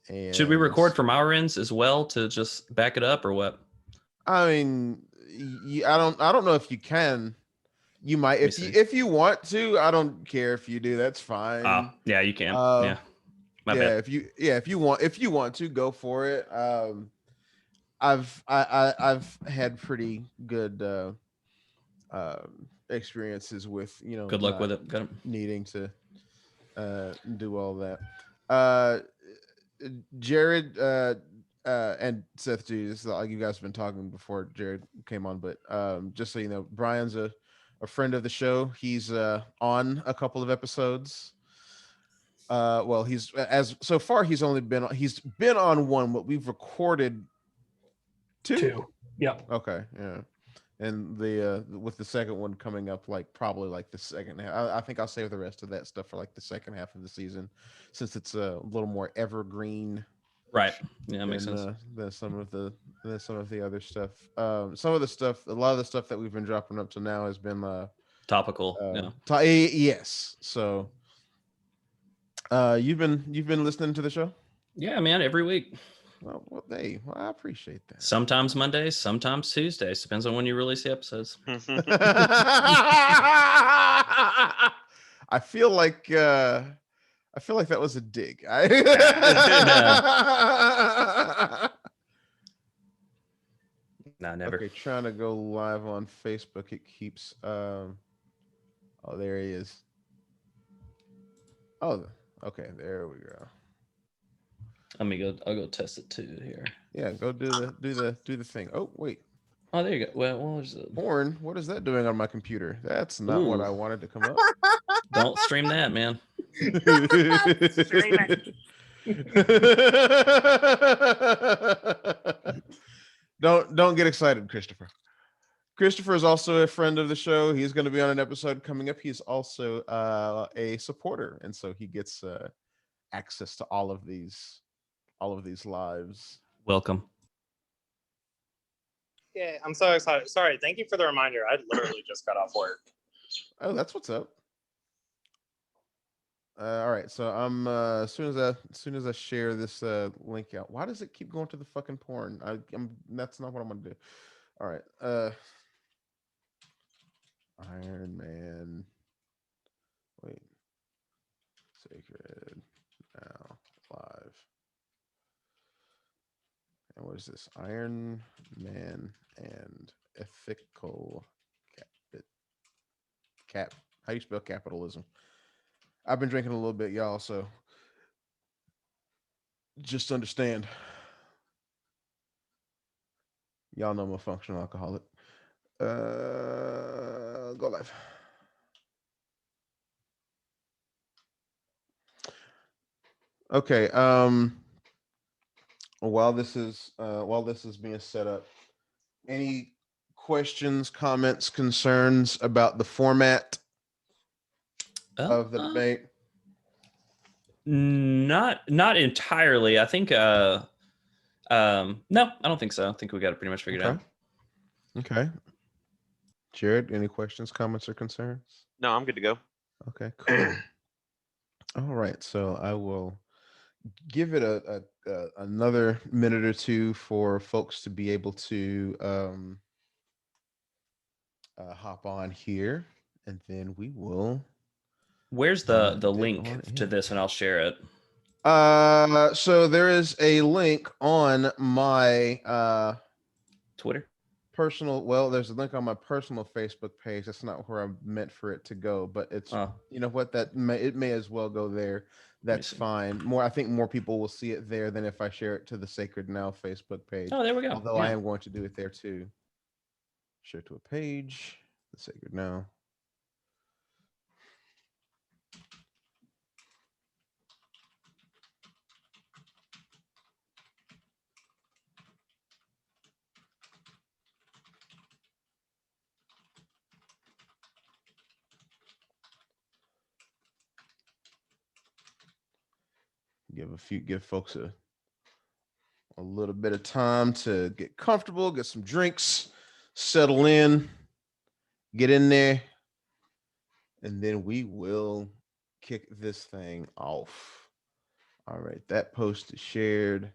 Should we And record from our ends as well to just back it up, or what? I mean, I don't know if you can. You might Let me if see. you want to. I don't care if you do. That's fine. Yeah, you can. Uh, Yeah, my bad. yeah. If you want to go for it. I've had pretty good experiences with Good luck not with it. Got it. needing to do all that. Uh, Jared and Seth G. This is like you guys have been talking before Jared came on, but just so you know, Brian's a friend of the show. He's on a couple of episodes. Well, he's as so far he's been on one, but we've recorded two. Two. Yep. Okay, yeah. And the with the second one coming up, like probably like the second half. I think I'll save the rest of that stuff for like the second half of the season, since it's a little more evergreen Right. Yeah, that makes sense. than some of the other stuff. Some of the stuff, a lot of the stuff that we've been dropping up to now has been Topical. Yeah. yes. So you've been listening to the show? Yeah, man. Every week. Well, hey, I appreciate that. Sometimes Mondays, sometimes Tuesdays. Depends on when you release the episodes. I feel like that was a dig. No, never. Okay, trying to go live on Facebook. It keeps. Oh, there he is. Oh, okay. There we go. Let me go. I'll go test it too here. Yeah, go do the thing. Oh, wait. Oh, there you go. Well, what was it? Porn. What is that doing on my computer? That's not what I wanted to come up. Don't stream that, man. Stream it. Don't get excited, Christopher. Christopher is also a friend of the show. He's going to be on an episode coming up. He's also a supporter, and so he gets access to all of these lives. Welcome. Yeah, I'm so excited. Sorry, thank you for the reminder. I literally just got off work. Oh, that's what's up. All right, so I'm as soon as I share this link out. Why does it keep going to the fucking porn? That's not what I'm gonna do. All right, Iron Man. Wait, Sacred Now Live. And what is this? Iron Man and ethical cap. How do you spell capitalism? I've been drinking a little bit, y'all, so just understand. Y'all know I'm a functional alcoholic. Go live. Okay. While this is being set up, any questions, comments, concerns about the format of the debate? Not entirely. I think no, I don't think so. I think we got it pretty much figured out. Okay. Jared, any questions, comments, or concerns? No, I'm good to go. Okay, cool. All right, so I will give it another minute or two for folks to be able to hop on here, and then we will. Where's the link to this, and I'll share it. So there is a link on my Twitter personal. Well, there's a link on my personal Facebook page. That's not where I meant for it to go, but it's you know what, it may as well go there. That's fine. I think more people will see it there than if I share it to the Sacred Now Facebook page. Oh, there we go. Although I am going to do it there too. Share to a page, the Sacred Now. Give folks a little bit of time to get comfortable, get some drinks, settle in, get in there, and then we will kick this thing off. All right, that post is shared.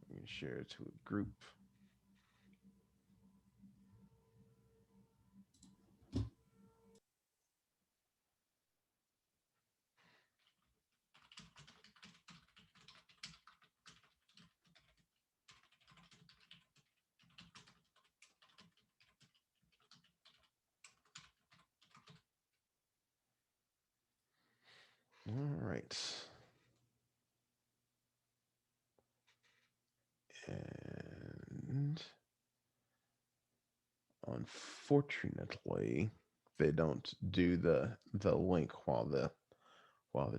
Let me share it to a group. All right. And unfortunately, they don't do the link while the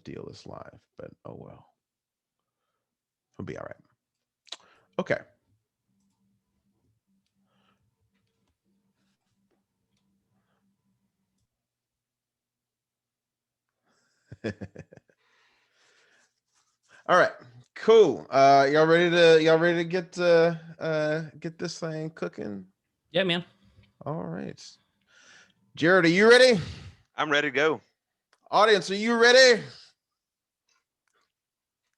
deal is live, but oh well. It'll be all right. Okay. All right. Cool. Y'all ready to get this thing cooking? Yeah, man. All right. Jared, are you ready? I'm ready to go. Audience, are you ready?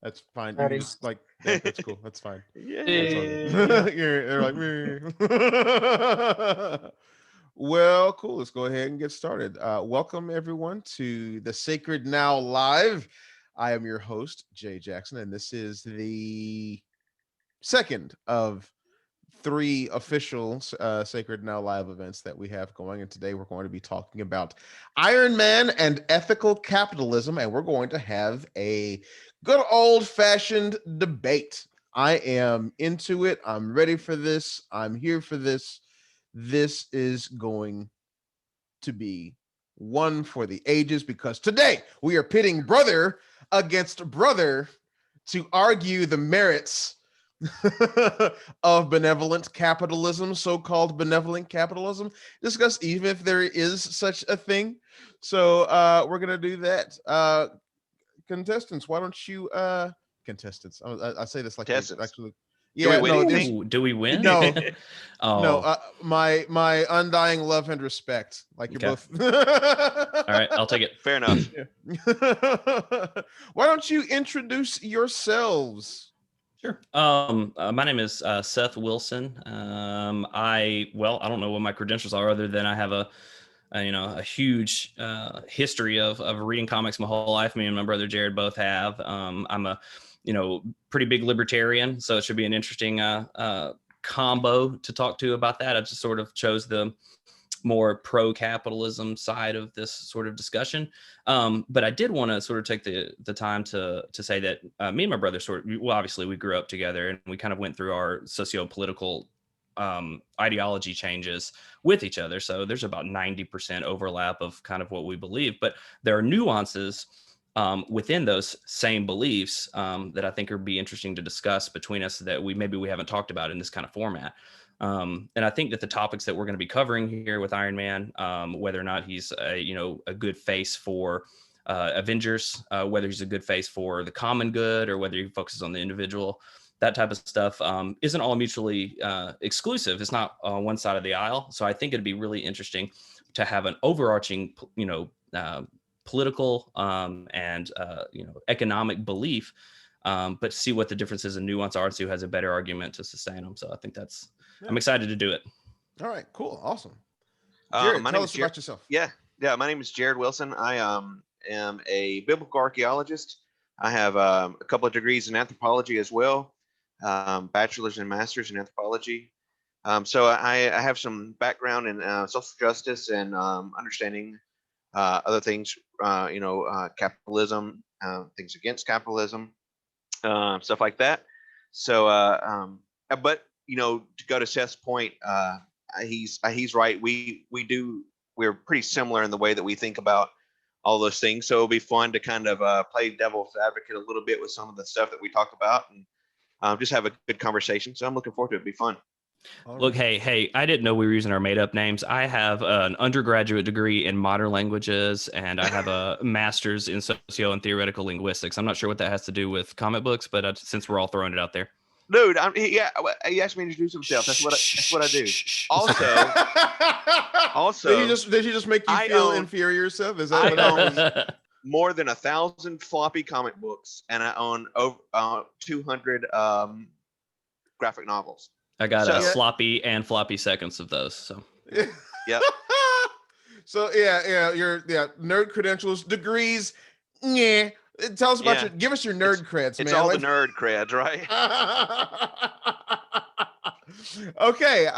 That's fine. You Ready. can just like that's cool. That's fine. Yeah. That's all good. They're like me. Well, cool. Let's go ahead and get started. Welcome everyone to the Sacred Now Live. I am your host, Jay Jackson, and this is the second of 3 official Sacred Now Live events that we have going. And today we're going to be talking about Iron Man and ethical capitalism. And we're going to have a good old-fashioned debate. I am into it. I'm ready for this. I'm here for this. This is going to be one for the ages, because today we are pitting brother against brother to argue the merits of benevolent capitalism, so-called benevolent capitalism, discuss even if there is such a thing. So we're gonna do that. Contestants, why don't you contestants, I say this like actually, yeah, we no, win Do we win? No. Oh. No, my undying love and respect. Like you're Okay. both. All right, I'll take it. Fair enough. Why don't you introduce yourselves? Sure. My name is Seth Wilson. I don't know what my credentials are other than I have a huge history of reading comics my whole life. Me and my brother Jared both have. I'm a pretty big libertarian, so it should be an interesting combo to talk to about that. I just sort of chose the more pro-capitalism side of this sort of discussion. But I did want to sort of take the time to say that me and my brother obviously we grew up together and we kind of went through our socio-political ideology changes with each other. So there's about 90% overlap of kind of what we believe, but there are nuances within those same beliefs that I think would be interesting to discuss between us that we haven't talked about in this kind of format. And I think that the topics that we're going to be covering here with Iron Man, whether or not he's a good face for Avengers, whether he's a good face for the common good, or whether he focuses on the individual, that type of stuff isn't all mutually exclusive. It's not one side of the aisle. So I think it'd be really interesting to have an overarching, political and economic belief, but see what the differences and nuance are and see who has a better argument to sustain them. So I think I'm excited to do it. All right, cool, awesome. Jared, tell us about yourself. Yeah. My name is Jared Wilson. I am a biblical archaeologist. I have a couple of degrees in anthropology as well, bachelor's and master's in anthropology. So I have some background in social justice and understanding other things, capitalism, things against capitalism, stuff like that. So, but to go to Seth's point, he's right. We're pretty similar in the way that we think about all those things. So it'll be fun to kind of play devil's advocate a little bit with some of the stuff that we talk about, and just have a good conversation. So I'm looking forward to it. It'll be fun. Look, hey, I didn't know we were using our made up names. I have an undergraduate degree in modern languages, and I have a master's in socio and theoretical linguistics. I'm not sure what that has to do with comic books, but since we're all throwing it out there. Dude, he asked me to introduce himself. That's what I do. Also, did he just make you feel inferior yourself? Is that what I it is? more than 1,000 floppy comic books, and I own over 200 graphic novels. I got So- sloppy and floppy seconds of those. So Yep. So your nerd credentials, degrees. Yeah. Tell us about Yeah. give us your nerd creds, It's man. all the nerd creds, right? Okay,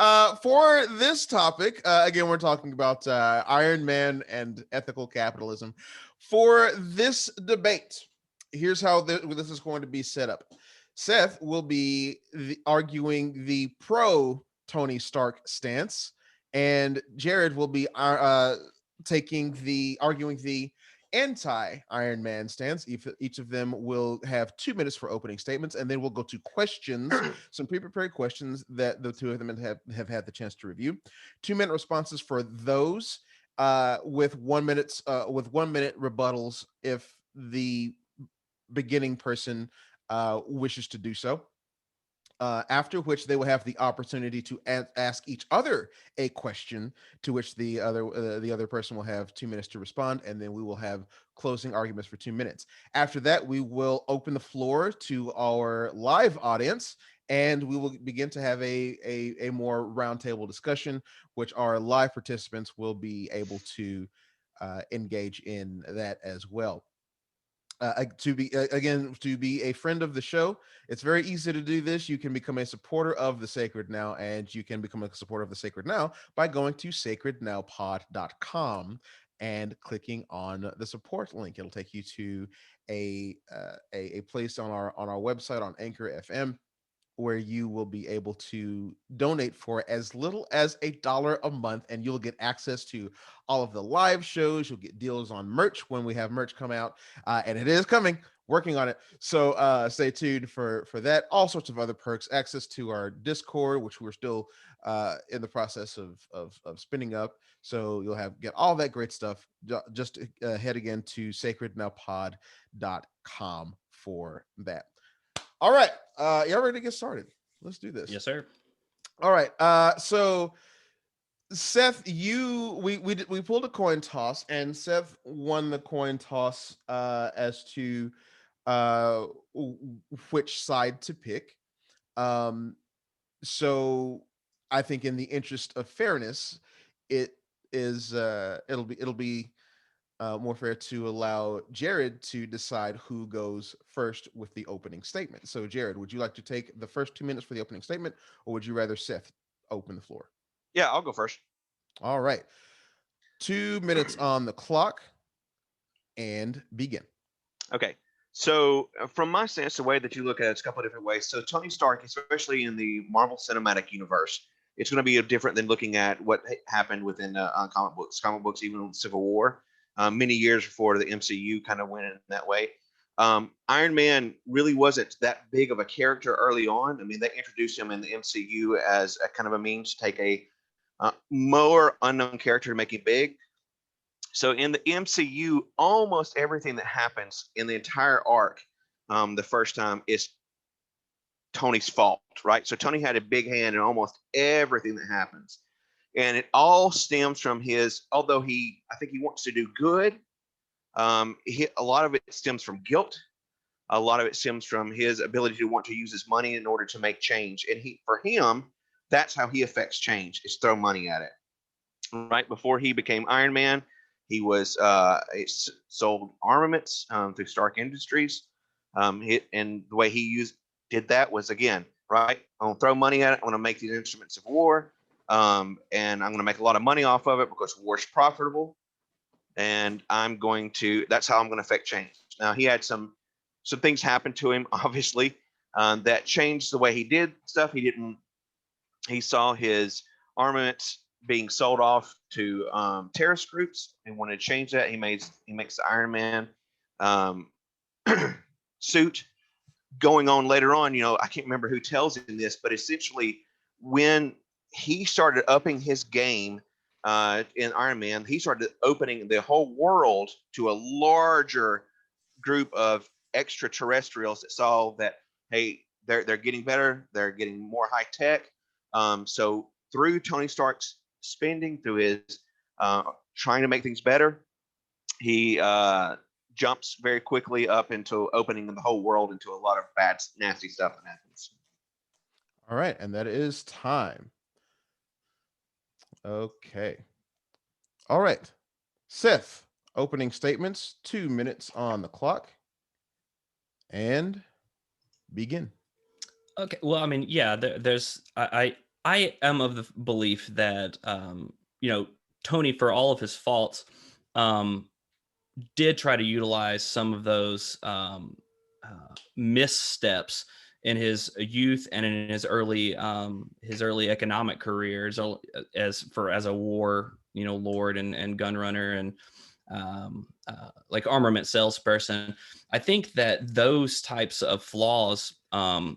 for this topic, again, we're talking about Iron Man and ethical capitalism. For this debate, here's how this is going to be set up. Seth will be arguing the pro Tony Stark stance, and Jared will be arguing the anti-Iron Man stance. Each of them will have 2 minutes for opening statements, and then we'll go to questions, some pre-prepared questions that the two of them have had the chance to review. 2-minute responses for those, with 1 minute rebuttals if the beginning person wishes to do so. After which they will have the opportunity to ask each other a question, to which the other person will have 2 minutes to respond, and then we will have closing arguments for 2 minutes. After that, we will open the floor to our live audience, and we will begin to have a more roundtable discussion, which our live participants will be able to engage in that as well. To be a friend of the show, it's very easy to do this. You can become a supporter of the Sacred Now, and you can become a supporter of the Sacred Now by going to sacrednowpod.com and clicking on the support link. It'll take you to a place on our website on Anchor FM, where you will be able to donate for as little as $1 a month, and you'll get access to all of the live shows. You'll get deals on merch when we have merch come out, and it is coming. Working on it, so stay tuned for that. All sorts of other perks, access to our Discord, which we're still in the process of spinning up. So you'll get all that great stuff. Just head again to sacrednowpod.com for that. All right. Y'all ready to get started? Let's do this. yes, sir. All right. So Seth, we pulled a coin toss, and Seth won the coin toss as to which side to pick. So I think in the interest of fairness, it'll be more fair to allow Jared to decide who goes first with the opening statement. So, Jared, would you like to take the first 2 minutes for the opening statement, or would you rather Seth open the floor? Yeah, I'll go first. All right. 2 minutes on the clock, and begin. Okay. So from my sense, the way that you look at it's a couple of different ways. So Tony Stark, especially in the Marvel Cinematic Universe, it's going to be different than looking at what happened within comic books. Comic books, even in Civil War, many years before the MCU kind of went in that way. Iron Man really wasn't that big of a character early on. I mean, they introduced him in the MCU as a kind of a means to take a more unknown character to make him big. So in the MCU, almost everything that happens in the entire arc, the first time, is Tony's fault, right? So Tony had a big hand in almost everything that happens, and it all stems from although I think he wants to do good. A lot of it stems from guilt. A lot of it stems from his ability to want to use his money in order to make change. And for him, that's how he affects change, is throw money at it. Right before he became Iron Man, he was sold armaments through Stark Industries. And the way he did that was, again, right, I'm going to throw money at it. I'm going to make these instruments of war. And I'm going to make a lot of money off of it because war's profitable. And that's how I'm going to affect change. Now, he had some things happen to him, obviously, that changed the way he did stuff. He saw his armaments being sold off to terrorist groups and wanted to change that. He makes the Iron Man suit. Going on later on, I can't remember who tells him this, but essentially when he started upping his game in Iron Man, he started opening the whole world to a larger group of extraterrestrials that saw that, hey, they're getting better, they're getting more high tech. So through Tony Stark's spending, through his trying to make things better, he jumps very quickly up into opening the whole world into a lot of bad, nasty stuff that happens. All right, and that is time. Okay. All right. Seth, opening statements, 2 minutes on the clock, and begin. Okay. Well, I mean, yeah, there's I am of the belief that Tony, for all of his faults, um, did try to utilize some of those missteps in his youth and in his early economic career as a war lord and gun runner and like armament salesperson. I think that those types of flaws and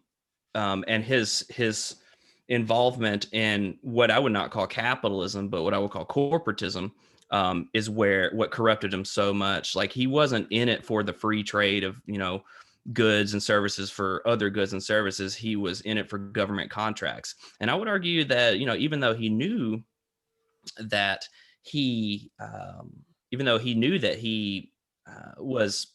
his involvement in what I would not call capitalism, but what I would call corporatism, is what corrupted him so much. Like, he wasn't in it for the free trade of goods and services for other goods and services. He was in it for government contracts. And I would argue that even though he knew that he was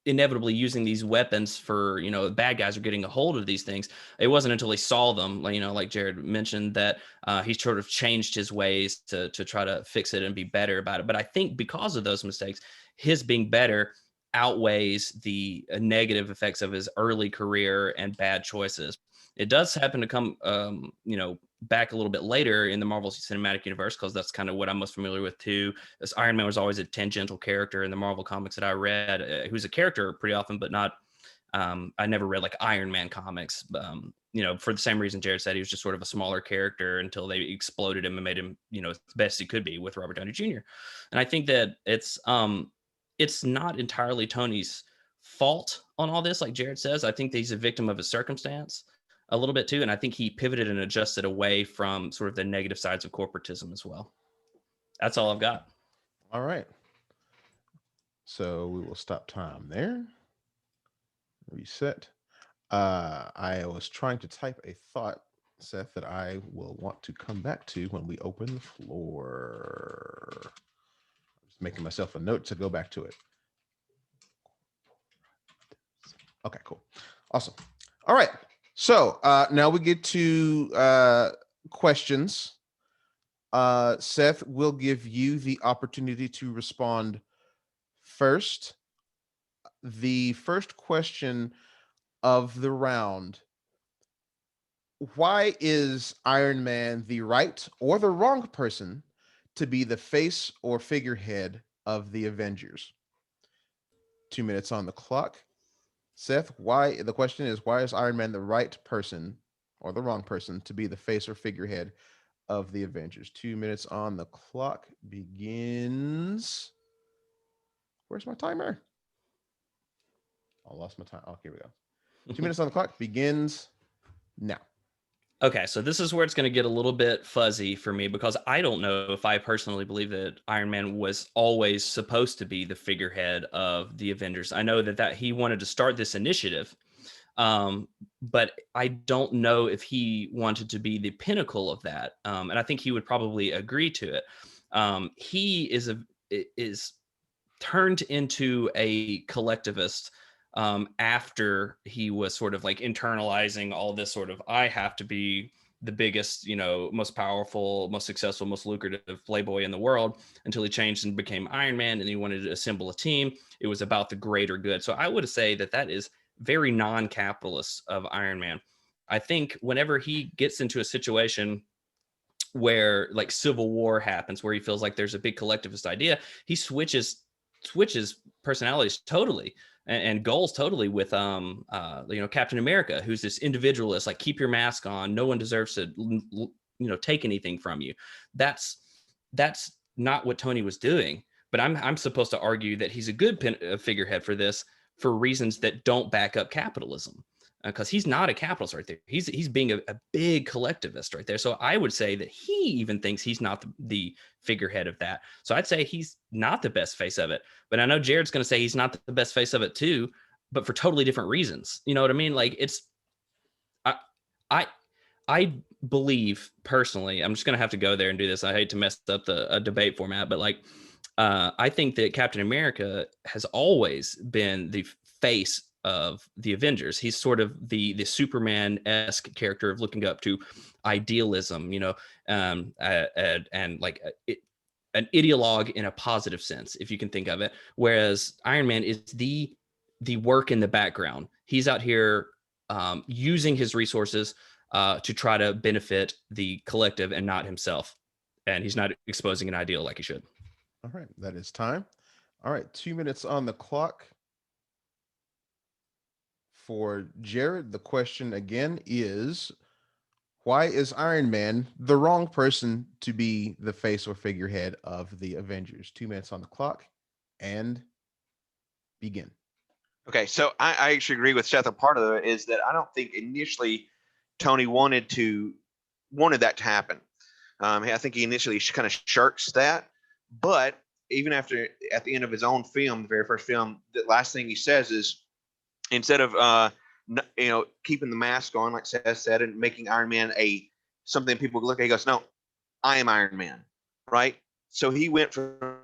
inevitably using these weapons for bad guys are getting a hold of these things, it wasn't until he saw them, like Jared mentioned, that he sort of changed his ways to try to fix it and be better about it. But I think because of those mistakes, his being better outweighs the negative effects of his early career and bad choices. It does happen to come back a little bit later in the Marvel Cinematic Universe, because that's kind of what I'm most familiar with too. This Iron Man was always a tangential character in the Marvel comics that I read, who's a character pretty often, but not. I never read like Iron Man comics, for the same reason Jared said. He was just sort of a smaller character until they exploded him and made him, the best he could be with Robert Downey Jr. And I think that it's not entirely Tony's fault on all this, like Jared says. I think that he's a victim of his circumstance a little bit too, and I think he pivoted and adjusted away from sort of the negative sides of corporatism as well. That's all I've got. All right. So we will stop time there. Reset. I was trying to type a thought, Seth, that I will want to come back to when we open the floor. I'm just making myself a note to go back to it. Okay, cool. Awesome. All right. So now we get to questions. Seth, will give you the opportunity to respond first. The first question of the round: why is Iron Man the right or the wrong person to be the face or figurehead of the Avengers? 2 minutes on the clock. Seth, the question is, why is Iron Man the right person or the wrong person to be the face or figurehead of the Avengers? 2 minutes on the clock begins. Where's my timer? I lost my time. Oh, here we go. 2 minutes on the clock begins now. Okay, so this is where it's going to get a little bit fuzzy for me, because I don't know if I personally believe that Iron Man was always supposed to be the figurehead of the Avengers. I know that he wanted to start this initiative, but I don't know if he wanted to be the pinnacle of that. And I think he would probably agree to it. He is turned into a collectivist after he was sort of like internalizing all this sort of, I have to be the biggest, most powerful, most successful, most lucrative playboy in the world, until he changed and became Iron Man and he wanted to assemble a team. It was about the greater good. So I would say that is very non-capitalist of Iron Man. I think whenever he gets into a situation where like civil war happens, where he feels like there's a big collectivist idea, he switches personalities totally and goals totally with Captain America, who's this individualist, like, keep your mask on, no one deserves to take anything from you. That's not what Tony was doing. But I'm supposed to argue that he's a good figurehead for this, for reasons that don't back up capitalism, because he's not a capitalist right there. He's being a big collectivist right there. So I would say that he even thinks he's not the figurehead of that. So I'd say he's not the best face of it. But I know Jared's going to say he's not the best face of it too, but for totally different reasons. You know what I mean? Like, I believe personally, I'm just going to have to go there and do this. I hate to mess up the debate format, but like, I think that Captain America has always been the face of the Avengers. He's sort of the Superman-esque character of looking up to idealism, and like an ideologue in a positive sense, if you can think of it. Whereas Iron Man is the work in the background. He's out here using his resources to try to benefit the collective and not himself. And he's not exposing an ideal like he should. All right, that is time. All right, 2 minutes on the clock. For Jared, the question again is, why is Iron Man the wrong person to be the face or figurehead of the Avengers? 2 minutes on the clock and begin. Okay, so I actually agree with Seth. A part of it is that I don't think initially Tony wanted that to happen. I think he initially kind of shirks that, but even at the end of his own film, the very first film, the last thing he says is, instead of keeping the mask on, like Seth said, and making Iron Man something people look at, he goes, "No, I am Iron Man," right? So he went from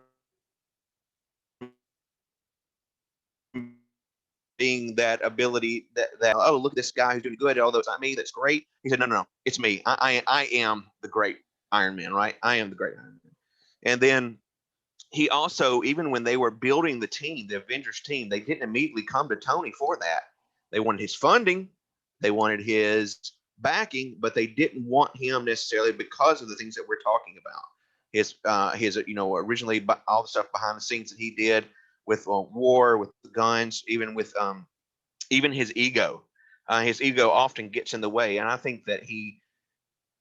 being that ability that oh, look at this guy who's doing good, although it's not me, that's great. He said, no, it's me. I am the great Iron Man, right? I am the great Iron Man. And then he also, even when they were building the team, the Avengers team, they didn't immediately come to Tony for that. They wanted his funding, they wanted his backing, but they didn't want him necessarily because of the things that we're talking about. His originally all the stuff behind the scenes that he did with war, with the guns, even with even his ego. His ego often gets in the way, and I think that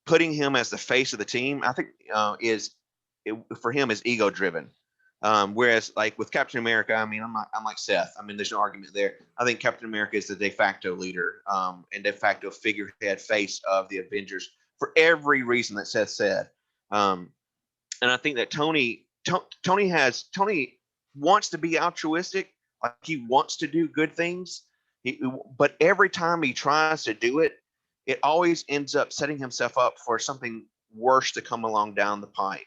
putting him as the face of the team, I think for him is ego driven. Whereas like with Captain America, I mean, I'm like Seth. I mean, there's no argument there. I think Captain America is the de facto leader and de facto figurehead face of the Avengers for every reason that Seth said. And I think that Tony wants to be altruistic, like he wants to do good things, but every time he tries to do it, it always ends up setting himself up for something worse to come along down the pike.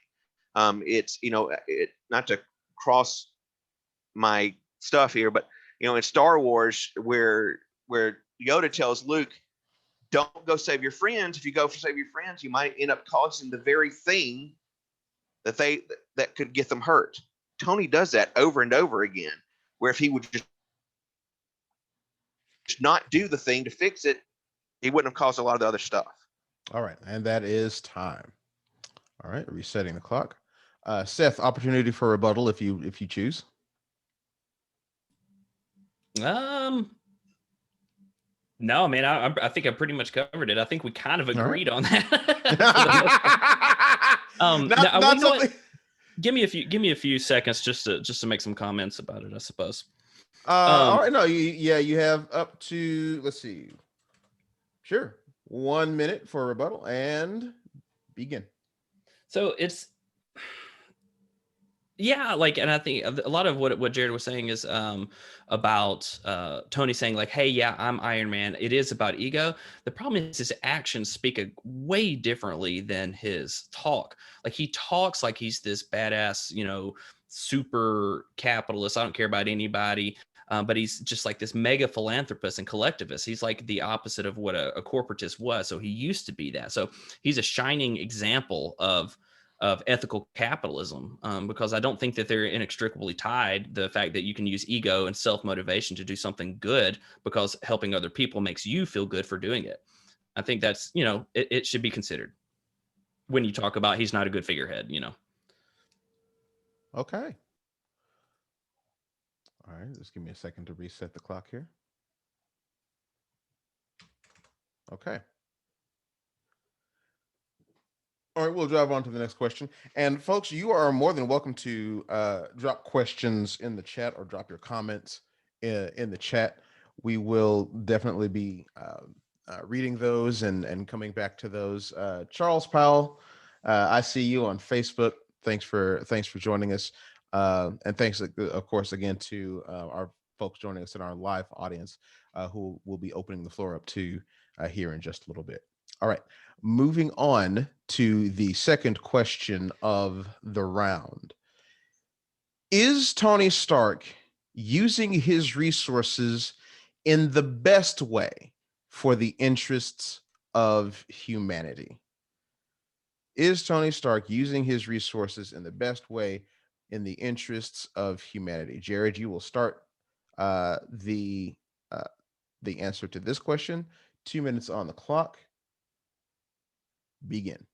It's not to cross my stuff here, but in Star Wars, where Yoda tells Luke, "Don't go save your friends. If you go save your friends, you might end up causing the very thing that could get them hurt." Tony does that over and over again, where if he would just not do the thing to fix it, he wouldn't have caused a lot of the other stuff. All right, and that is time. All right, resetting the clock. Seth, opportunity for rebuttal if you choose. No, man, I think I pretty much covered it. I think we kind of agreed on that. Not something. Give me a few seconds just to make some comments about it, I suppose. All right, no, you have up to, let's see. Sure. 1 minute for rebuttal and begin. So it's, yeah, like, and I think a lot of what Jared was saying is about Tony saying like, "Hey, yeah, I'm Iron Man." It is about ego. The problem is his actions speak way differently than his talk. Like he talks like he's this badass, super capitalist. I don't care about anybody. But he's just like this mega philanthropist and collectivist. He's like the opposite of what a corporatist was. So he used to be that. So he's a shining example of ethical capitalism, because I don't think that they're inextricably tied. The fact that you can use ego and self-motivation to do something good because helping other people makes you feel good for doing it. I think that's, it should be considered when you talk about he's not a good figurehead, Okay. All right, just give me a second to reset the clock here. Okay. All right, we'll drive on to the next question. And folks, you are more than welcome to drop questions in the chat or drop your comments in the chat. We will definitely be reading those and coming back to those. Charles Powell, I see you on Facebook. Thanks for joining us. And thanks, of course, again to our folks joining us in our live audience, who will be opening the floor up to here in just a little bit. All right, moving on to the second question of the round. Is Tony Stark using his resources in the best way for the interests of humanity? Is Tony Stark using his resources in the best way in the interests of humanity? Jared, you will start uh, the uh, the answer to this question. 2 minutes on the clock. Begin.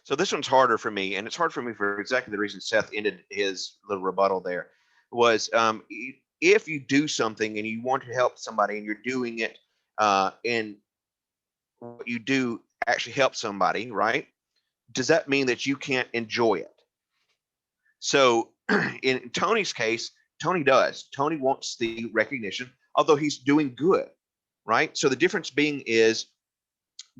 So this one's harder for me, and it's hard for me for exactly the reason Seth ended his little rebuttal there. Was if you do something and you want to help somebody and you're doing it, and what you do actually helps somebody, right? Does that mean that you can't enjoy it? So in Tony's case, Tony does. Tony wants the recognition, although he's doing good, right? So the difference being is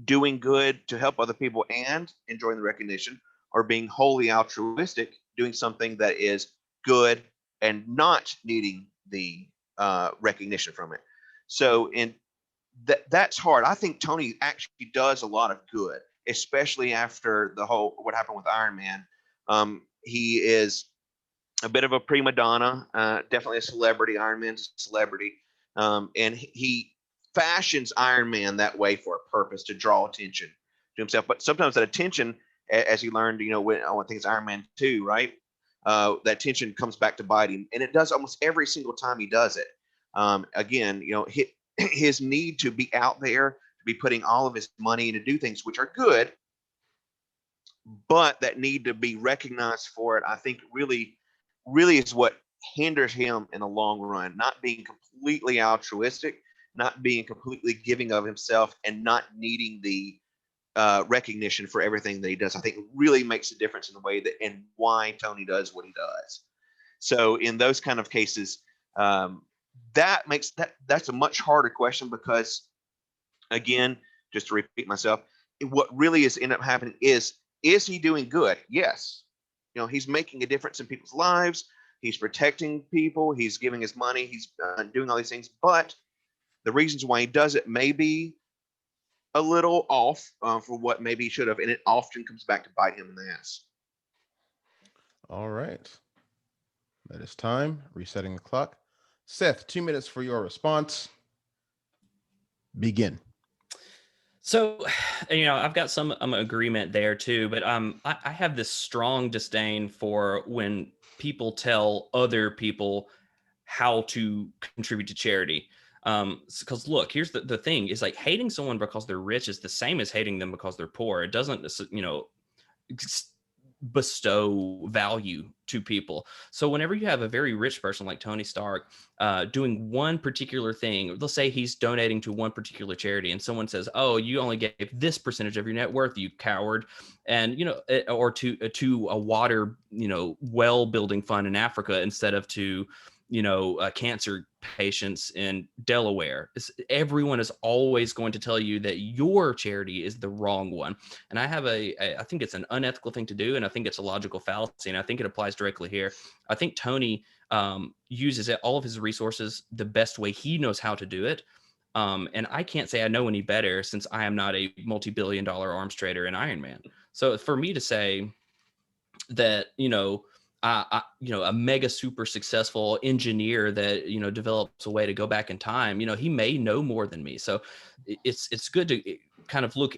doing good to help other people and enjoying the recognition, or being wholly altruistic, doing something that is good and not needing the recognition from it. So in that's hard. I think Tony actually does a lot of good, especially after the whole what happened with Iron Man. He is a bit of a prima donna, definitely a celebrity. Iron Man's a celebrity, and he fashions Iron Man that way for a purpose, to draw attention to himself. But sometimes that attention, as he learned, when I think it's Iron Man 2, right? That attention comes back to bite him, and it does almost every single time he does it. Again, his need to be out there, to be putting all of his money into do things which are good, but that need to be recognized for it, I think really is what hinders him in the long run. Not being completely altruistic, not being completely giving of himself, and not needing the recognition for everything that he does, I think really makes a difference in the way that and why Tony does what he does. So in those kind of cases, that's a much harder question, because again, just to repeat myself, what really is end up happening is he doing good? Yes. He's making a difference in people's lives. He's protecting people. He's giving his money. He's doing all these things. But the reasons why he does it may be a little off for what maybe he should have. And it often comes back to bite him in the ass. All right. That is time. Resetting the clock. Seth, 2 minutes for your response. Begin. So, I've got some agreement there too, but I have this strong disdain for when people tell other people how to contribute to charity. Because look, here's the thing: is like hating someone because they're rich is the same as hating them because they're poor. It doesn't, bestow value to people. So whenever you have a very rich person like Tony Stark doing one particular thing, let's say he's donating to one particular charity, and someone says, "Oh, you only gave this percentage of your net worth, you coward," and or to a water well building fund in Africa instead of to cancer patients in Delaware. Everyone is always going to tell you that your charity is the wrong one. And I have I think it's an unethical thing to do. And I think it's a logical fallacy. And I think it applies directly here. I think Tony uses all of his resources the best way he knows how to do it. And I can't say I know any better, since I am not a multi-billion-dollar arms trader in Iron Man. So for me to say that, a mega super successful engineer that develops a way to go back in time, he may know more than me. So it's good to kind of look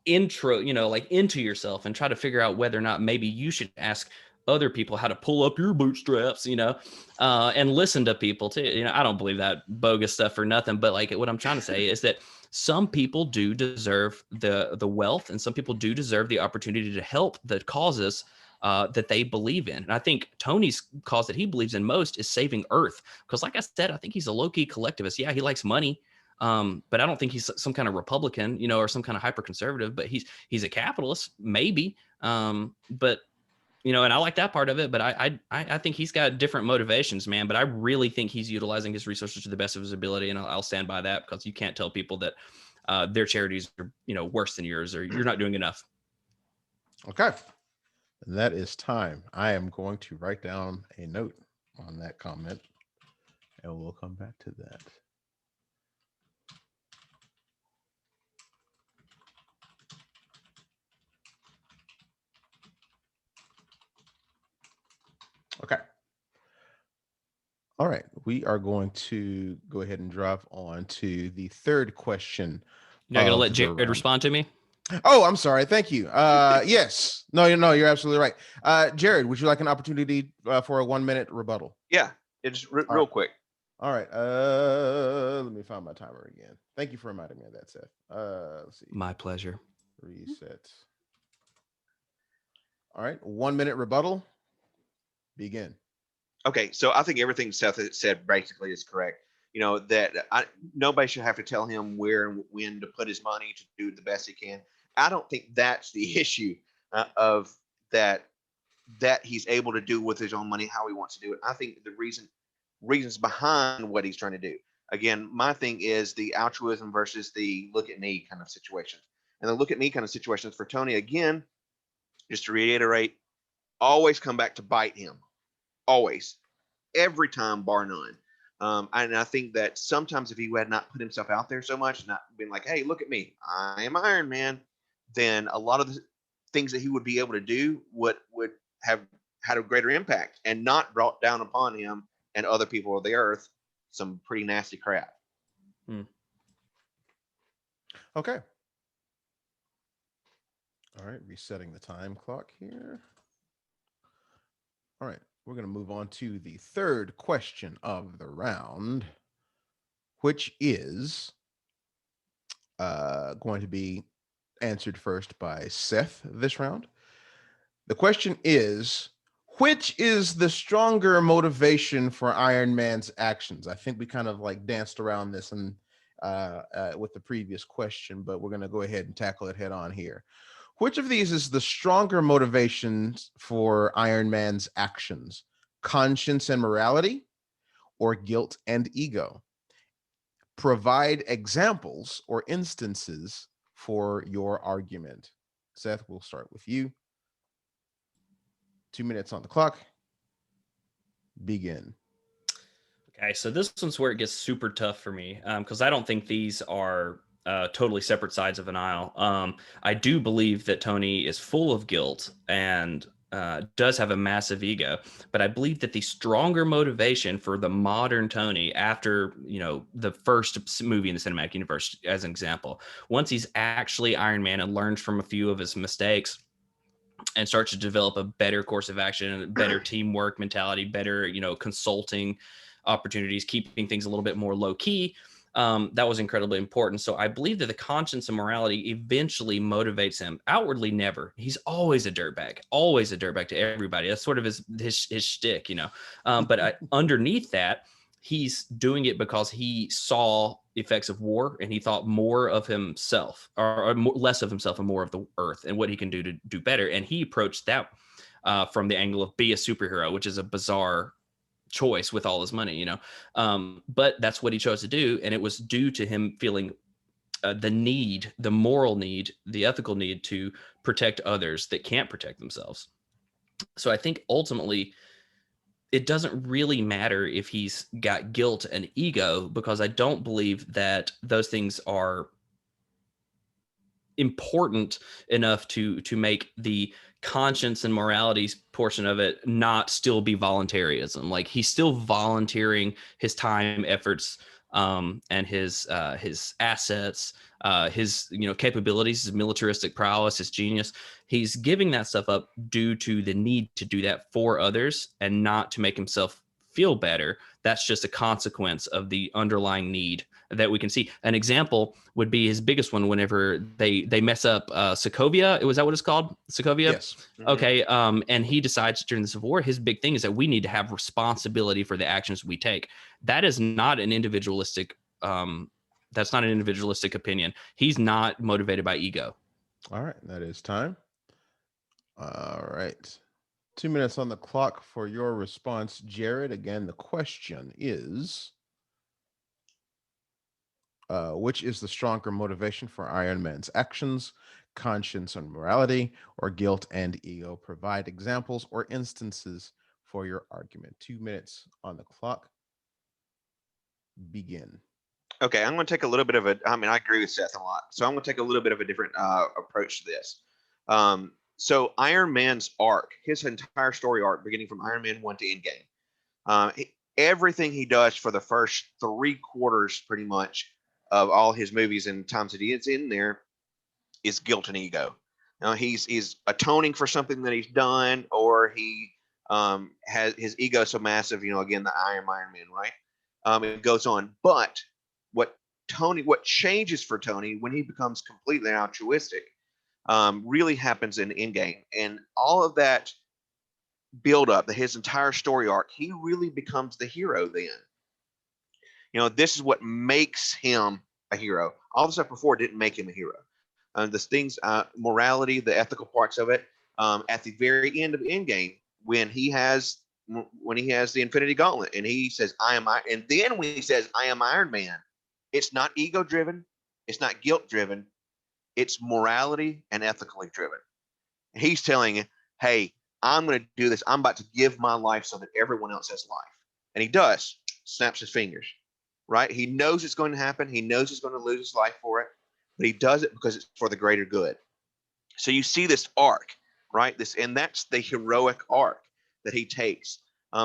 into yourself and try to figure out whether or not maybe you should ask other people how to pull up your bootstraps, and listen to people too. I don't believe that bogus stuff for nothing, but like what I'm trying to say is that some people do deserve the wealth, and some people do deserve the opportunity to help the causes that they believe in. And I think Tony's cause that he believes in most is saving Earth. Because like I said, I think he's a low-key collectivist. Yeah, he likes money. But I don't think he's some kind of Republican, or some kind of hyper conservative, but he's a capitalist, maybe. But and I like that part of it, but I think he's got different motivations, man. But I really think he's utilizing his resources to the best of his ability, and I'll stand by that, because you can't tell people that their charities are worse than yours, or you're not doing enough. Okay. That is time. I am going to write down a note on that comment, and we'll come back to that. Okay. All right, we are going to go ahead and drop on to the third question. You're not going to of let the Jared round. respond to me? Oh, I'm sorry. Thank you. Yes. No, you're absolutely right. Jared, would you like an opportunity for a 1 minute rebuttal? Yeah, it's real right. quick. All right. Let me find my timer again. Thank you for reminding me of that, Seth. Let's see. My pleasure. Reset. All right. 1 minute rebuttal. Begin. Okay, so I think everything Seth has said basically is correct. You know that nobody should have to tell him where and when to put his money to do the best he can. I don't think that's the issue of that he's able to do with his own money how he wants to do it. I think the reasons behind what he's trying to do. Again, my thing is the altruism versus the look at me kind of situations. And the look at me kind of situations for Tony, again, just to reiterate, always come back to bite him. Always. Every time, bar none. And I think that sometimes if he had not put himself out there so much, not been like, hey, look at me, I am Iron Man, then a lot of the things that he would be able to do would have had a greater impact and not brought down upon him and other people of the earth some pretty nasty crap. Okay. All right. Resetting the time clock here. All right. We're going to move on to the third question of the round, which is going to be answered first by Seth this round. The question is, which is the stronger motivation for Iron Man's actions? I think we kind of like danced around this and with the previous question, but we're going to go ahead and tackle it head on here. Which of these is the stronger motivations for Iron Man's actions? Conscience and morality, or guilt and ego? Provide examples or instances for your argument. Seth, we'll start with you. 2 minutes on the clock. Begin. Okay, so this one's where it gets super tough for me because I don't think these are totally separate sides of an aisle. I do believe that Tony is full of guilt and does have a massive ego, but I believe that the stronger motivation for the modern Tony after, the first movie in the cinematic universe, as an example, once he's actually Iron Man and learns from a few of his mistakes and starts to develop a better course of action, better teamwork mentality, better, consulting opportunities, keeping things a little bit more low key. That was incredibly important. So I believe that the conscience and morality eventually motivates him. Outwardly, never. He's always a dirtbag to everybody. That's sort of his shtick, But underneath that, he's doing it because he saw effects of war and he thought more of himself or less of himself and more of the earth and what he can do to do better. And he approached that from the angle of be a superhero, which is a bizarre choice with all his money, but that's what he chose to do. And it was due to him feeling the moral need, the ethical need to protect others that can't protect themselves. So I think ultimately it doesn't really matter if he's got guilt and ego, because I don't believe that those things are important enough to make the conscience and morality portion of it not still be voluntarism. Like, he's still volunteering his time, efforts, and his assets, his capabilities, his militaristic prowess, his genius. He's giving that stuff up due to the need to do that for others and not to make himself feel better. That's just a consequence of the underlying need that we can see. An example would be his biggest one whenever they mess up Sokovia. Was that what it's called? Sokovia? Yes. Mm-hmm. Okay. And he decides during the Civil War, his big thing is that we need to have responsibility for the actions we take. That is not an individualistic opinion. He's not motivated by ego. All right. That is time. All right. 2 minutes on the clock for your response, Jared. Again, the question is, which is the stronger motivation for Iron Man's actions? Conscience and morality, or guilt and ego? Provide examples or instances for your argument. 2 minutes on the clock. Begin. Okay, I'm going to take a little bit of I agree with Seth a lot. So I'm going to take a little bit of a different approach to this. So Iron Man's arc, his entire story arc, beginning from Iron Man 1 to Endgame, everything he does for the first 3/4 pretty much of all his movies and times that he is in there is guilt and ego. Now he's atoning for something that he's done, or he has his ego so massive, again, the Iron Man, right? It goes on. But what changes for Tony when he becomes completely altruistic really happens in Endgame. And all of that build up, his entire story arc, he really becomes the hero then. This is what makes him a hero. All the stuff before didn't make him a hero. The things, morality, the ethical parts of it, at the very end of Endgame, when he has the Infinity Gauntlet, and he says, "I am," and then when he says, "I am Iron Man," it's not ego driven, it's not guilt driven, it's morality and ethically driven. He's telling you, "Hey, I'm going to do this. I'm about to give my life so that everyone else has life," and he does. Snaps his fingers. Right? He knows it's going to happen. He knows he's going to lose his life for it, but he does it because it's for the greater good. So you see this arc, right? And that's the heroic arc that he takes.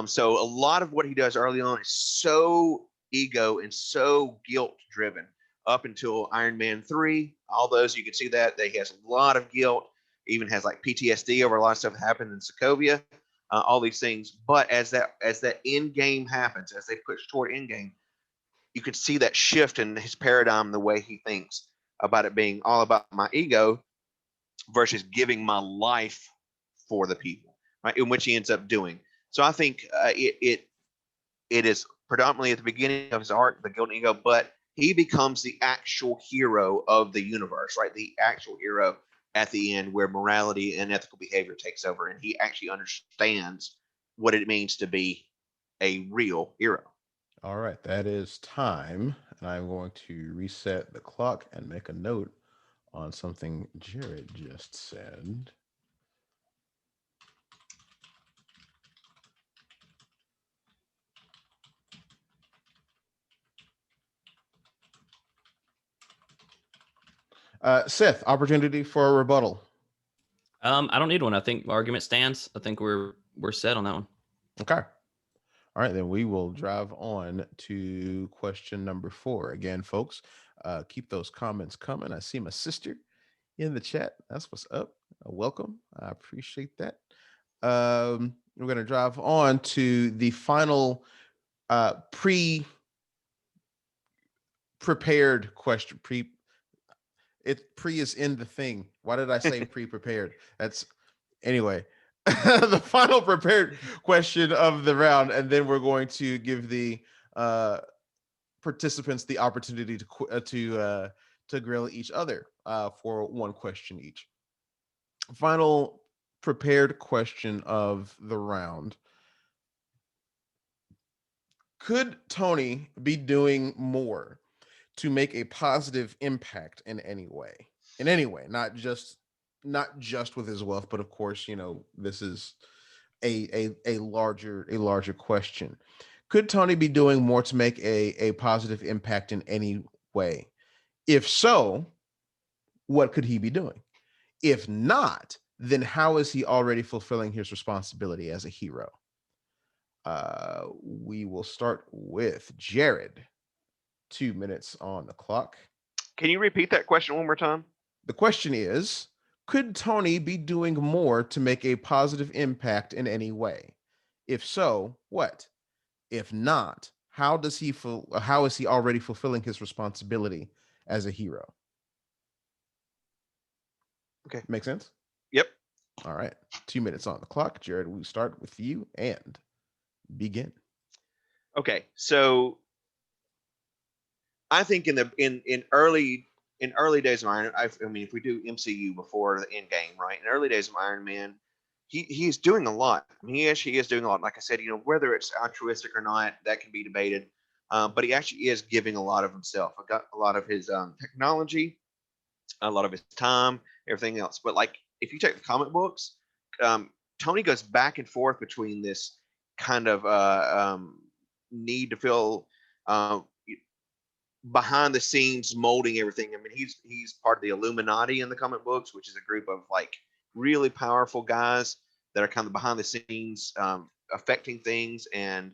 So a lot of what he does early on is so ego and so guilt driven up until Iron Man 3. All those, you can see that he has a lot of guilt, even has like PTSD over a lot of stuff that happened in Sokovia, all these things. But as that end game happens, as they push toward end game, you could see that shift in his paradigm, the way he thinks about it being all about my ego versus giving my life for the people, right? In which he ends up doing. So I think it is predominantly at the beginning of his arc, the guilt and ego, but he becomes the actual hero of the universe, right? The actual hero at the end, where morality and ethical behavior takes over, and he actually understands what it means to be a real hero. All right, that is time. And I'm going to reset the clock and make a note on something Jared just said. Seth, opportunity for a rebuttal. I don't need one. I think argument stands. I think we're set on that one. Okay. All right, then we will drive on to question number 4. Again, folks, keep those comments coming. I see my sister in the chat. That's what's up. Welcome. I appreciate that. We're going to drive on to the final prepared question. Pre is in the thing. Why did I say pre-prepared? That's anyway. The final prepared question of the round, and then we're going to give the participants the opportunity to grill each other for one question each. Final prepared question of the round: could Tony be doing more to make a positive impact in any way? In any way, not just with his wealth, but of course, this is a larger question. Could Tony be doing more to make a positive impact in any way? If so, what could he be doing? If not, then how is he already fulfilling his responsibility as a hero? We will start with Jared. 2 minutes on the clock. Can you repeat that question one more time? The question is, could Tony be doing more to make a positive impact in any way? If so, what? If not, how is he already fulfilling his responsibility as a hero? Okay. Make sense? Yep. All right. 2 minutes on the clock. Jared, we start with you and begin. Okay. So I think in early days of Iron, I mean, if we do MCU before the end game, right? In early days of Iron Man, he's doing a lot. I mean, he actually is doing a lot. Like I said, whether it's altruistic or not, that can be debated. But he actually is giving a lot of himself. I got a lot of his technology, a lot of his time, everything else. But like, if you take the comic books, Tony goes back and forth between this kind of need to feel behind the scenes molding everything. I mean, he's part of the Illuminati in the comic books, which is a group of like really powerful guys that are kind of behind the scenes affecting things and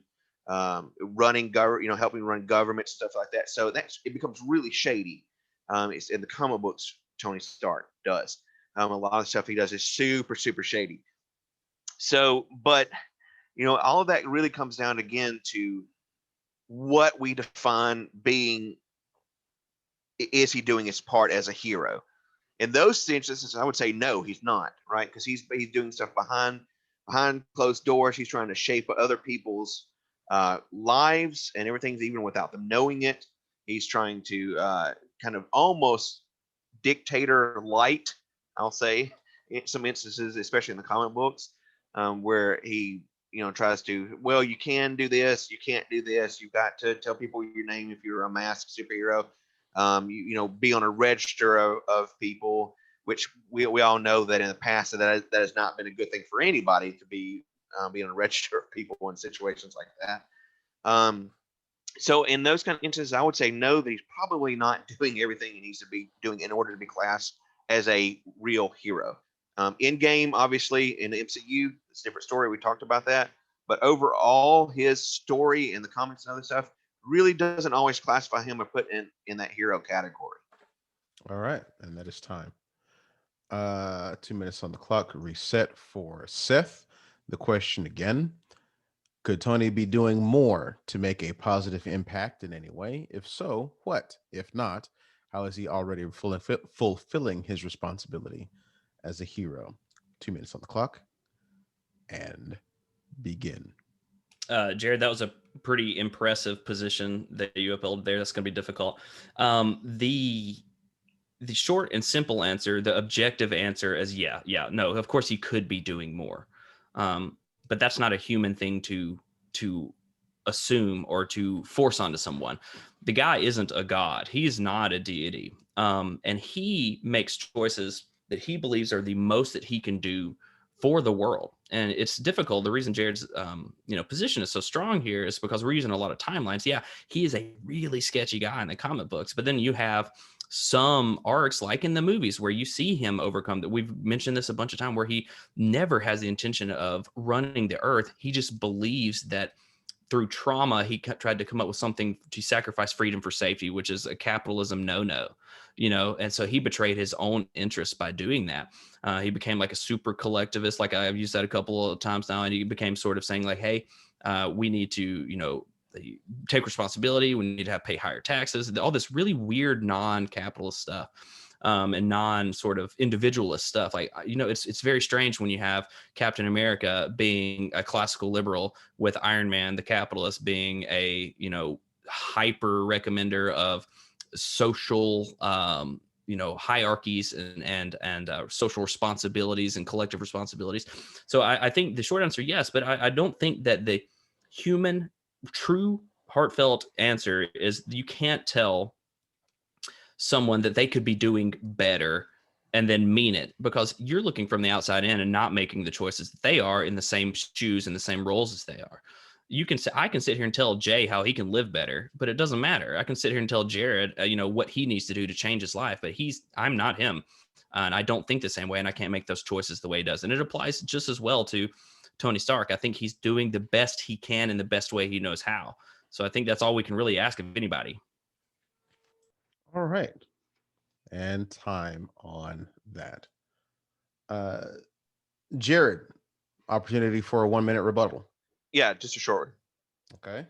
running government, helping run government, stuff like that. So it becomes really shady. It's in the comic books. Tony Stark does a lot of stuff he does is super shady. So, but all of that really comes down again to what we define being. Is he doing his part as a hero? In those instances, I would say no, he's not, right? Because he's doing stuff behind closed doors. He's trying to shape other people's lives and everything, even without them knowing it. He's trying to kind of almost dictator light, I'll say, in some instances, especially in the comic books, where he tries to, well, you can do this, you can't do this, you've got to tell people your name if you're a masked superhero. Be on a register of people, which we all know that in the past that has not been a good thing for anybody to be on a register of people in situations like that. So in those kind of instances, I would say no, that he's probably not doing everything he needs to be doing in order to be classed as a real hero. In game, obviously, in the MCU, it's a different story. We talked about that. But overall, his story in the comics and other stuff really doesn't always classify him or put in that hero category. All right. And that is time. 2 minutes on the clock. Reset for Seth. The question again. Could Tony be doing more to make a positive impact in any way? If so, what? If not, how is he already fulfilling his responsibility as a hero? 2 minutes on the clock. And begin. Jared, that was a pretty impressive position that you upheld there. That's going to be difficult. The short and simple answer, the objective answer is no. Of course, he could be doing more, but that's not a human thing to assume or to force onto someone. The guy isn't a god. He's not a deity, and he makes choices that he believes are the most that he can do for the world. And it's difficult. The reason Jared's position is so strong here is because we're using a lot of timelines. Yeah, he is a really sketchy guy in the comic books, but then you have some arcs like in the movies where you see him overcome that. We've mentioned this a bunch of times, where he never has the intention of running the earth. He just believes that through trauma, he tried to come up with something to sacrifice freedom for safety, which is a capitalism no. And so he betrayed his own interests by doing that. He became like a super collectivist. Like I've used that a couple of times now. And he became sort of saying like, hey, we need to, take responsibility. We need to pay higher taxes, all this really weird non-capitalist stuff. And non sort of individualist stuff. Like, it's very strange when you have Captain America being a classical liberal with Iron Man, the capitalist, being a, hyper recommender of social, hierarchies and social responsibilities and collective responsibilities. So I think the short answer, yes, but I don't think that the human, true, heartfelt answer is you can't tell someone that they could be doing better and then mean it, because you're looking from the outside in and not making the choices that they are in the same shoes and the same roles as they are. I can sit here and tell Jay how he can live better, but it doesn't matter. I can sit here and tell Jared, what he needs to do to change his life, but I'm not him. And I don't think the same way, and I can't make those choices the way he does. And it applies just as well to Tony Stark. I think he's doing the best he can in the best way he knows how. So I think that's all we can really ask of anybody. All right. And time on that. Jared, opportunity for a 1 minute rebuttal. Yeah, just a short one. Okay.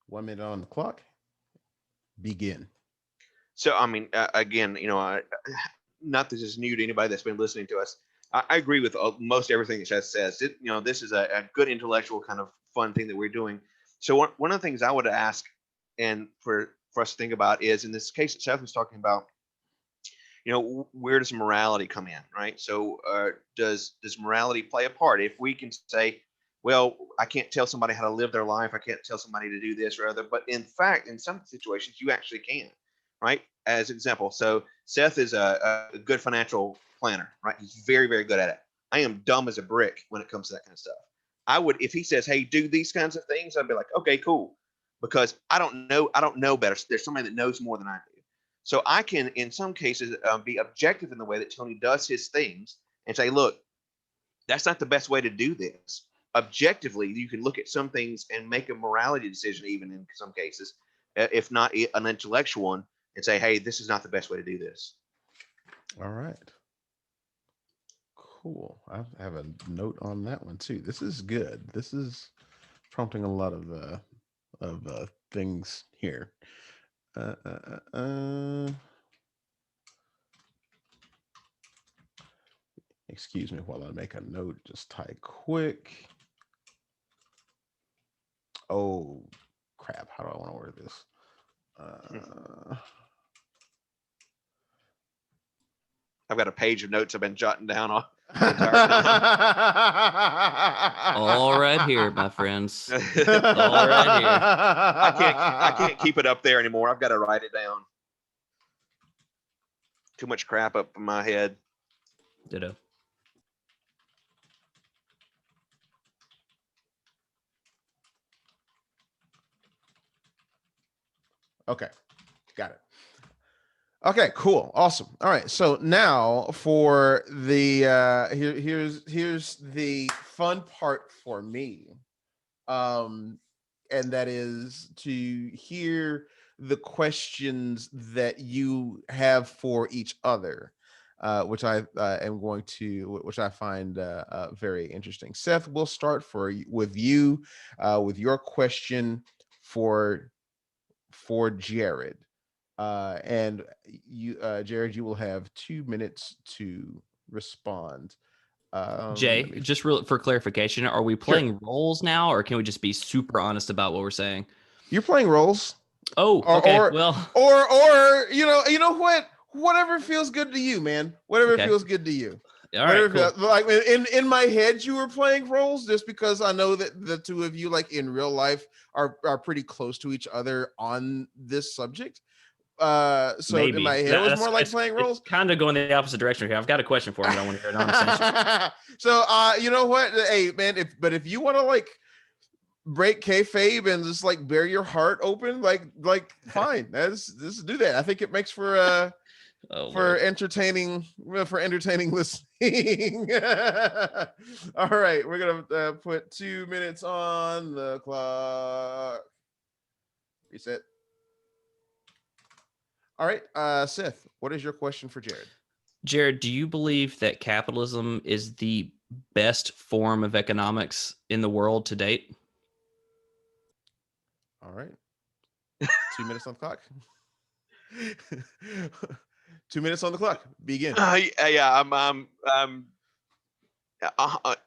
1 minute on the clock. Begin. So, I mean, again, not that this is new to anybody that's been listening to us. I agree with most everything that Seth says. This is a good intellectual kind of fun thing that we're doing. So one of the things I would ask, and for us to think about, is in this case that Seth was talking about, where does morality come in, right? So does morality play a part? If we can say, well, I can't tell somebody how to live their life, I can't tell somebody to do this or other, but in fact, in some situations, you actually can, right? As an example, so Seth is a good financial planner, right? He's very, very good at it. I am dumb as a brick when it comes to that kind of stuff. I would, if he says, hey, do these kinds of things, I'd be like, okay, cool. Because I don't know better. There's somebody that knows more than I do. So I can, in some cases, be objective in the way that Tony does his things and say, look, that's not the best way to do this. objectively, you can look at some things and make a morality decision, even in some cases, if not an intellectual one, and say, hey, this is not the best way to do this. All right. Cool. I have a note on that one too. This is good. This is prompting a lot of things here. Excuse me while I make a note. Just type quick. Oh crap! How do I want to word this? I've got a page of notes I've been jotting down on. All right here, my friends. All right here. I can't keep it up there anymore. I've got to write it down. Too much crap up in my head. Ditto. Okay, got it. Okay, cool, awesome. All right, so now for the here's the fun part for me, and that is to hear the questions that you have for each other, which I which I find very interesting. Seth, we'll start with you with your question for Jared. And you, Jared, you will have 2 minutes to respond. Jay, just for clarification, are we playing roles now, or can we just be super honest about what we're saying? You're playing roles. Oh, okay. Or you know what? Whatever feels good to you, man. Whatever feels good to you. All right, cool. Like in my head, you were playing roles just because I know that the two of you, like in real life, are pretty close to each other on this subject. So maybe in my head, it was more like playing roles. Kind of going the opposite direction here. I've got a question for him, but I want to hear it on. So you know what? Hey, man, if you want to like break kayfabe and just like bear your heart open, like fine. Let's do that. I think it makes for entertaining listening. All right, we're gonna put 2 minutes on the clock. Reset. All right, Seth, what is your question for Jared? Jared, do you believe that capitalism is the best form of economics in the world to date? All right. 2 minutes on the clock. 2 minutes on the clock. Begin. Yeah, I'm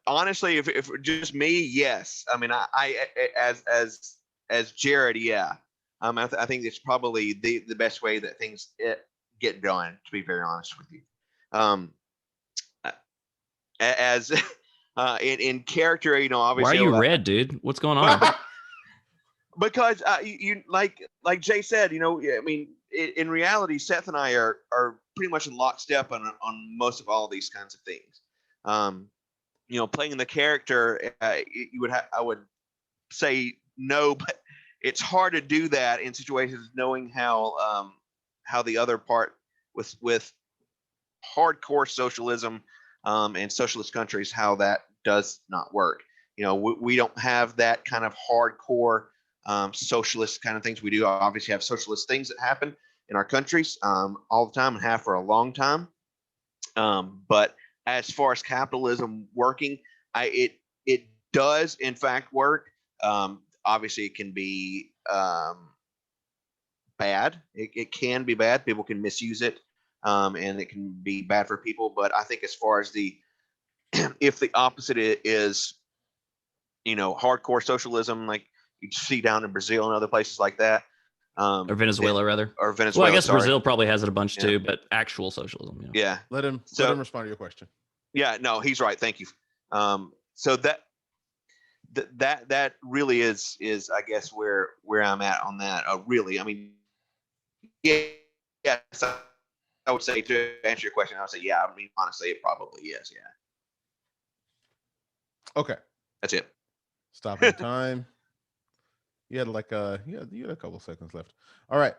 honestly, if just me, yes. I mean, I as Jared, yeah. I think it's probably the best way that things get done. To be very honest with you, as in character, you know, obviously. Why are you red, dude? What's going on? Because you like Jay said, you know, I mean, in reality, Seth and I are pretty much in lockstep on most of all of these kinds of things. You know, playing the character, I would say no, but it's hard to do that in situations knowing how the other part with hardcore socialism and socialist countries, how that does not work. You know, we don't have that kind of hardcore socialist kind of things. We do obviously have socialist things that happen in our countries all the time and have for a long time. But as far as capitalism working, it does in fact work. Obviously, it can be bad. It can be bad. People can misuse it, and it can be bad for people. But I think as far as if the opposite is, you know, hardcore socialism, like you see down in Brazil and other places like that, or Venezuela, rather. Or Venezuela. Well, I guess Brazil probably has it a bunch too, but actual socialism. You know. Yeah. Let him respond to your question. Yeah, no, he's right. Thank you. So that really is I guess where I'm at on that. Really, I mean, yes, I would say, to answer your question, I would say, yeah. I mean, honestly, it probably is. Yeah. Okay. That's it. Stopping time. You had like you had a couple seconds left. All right.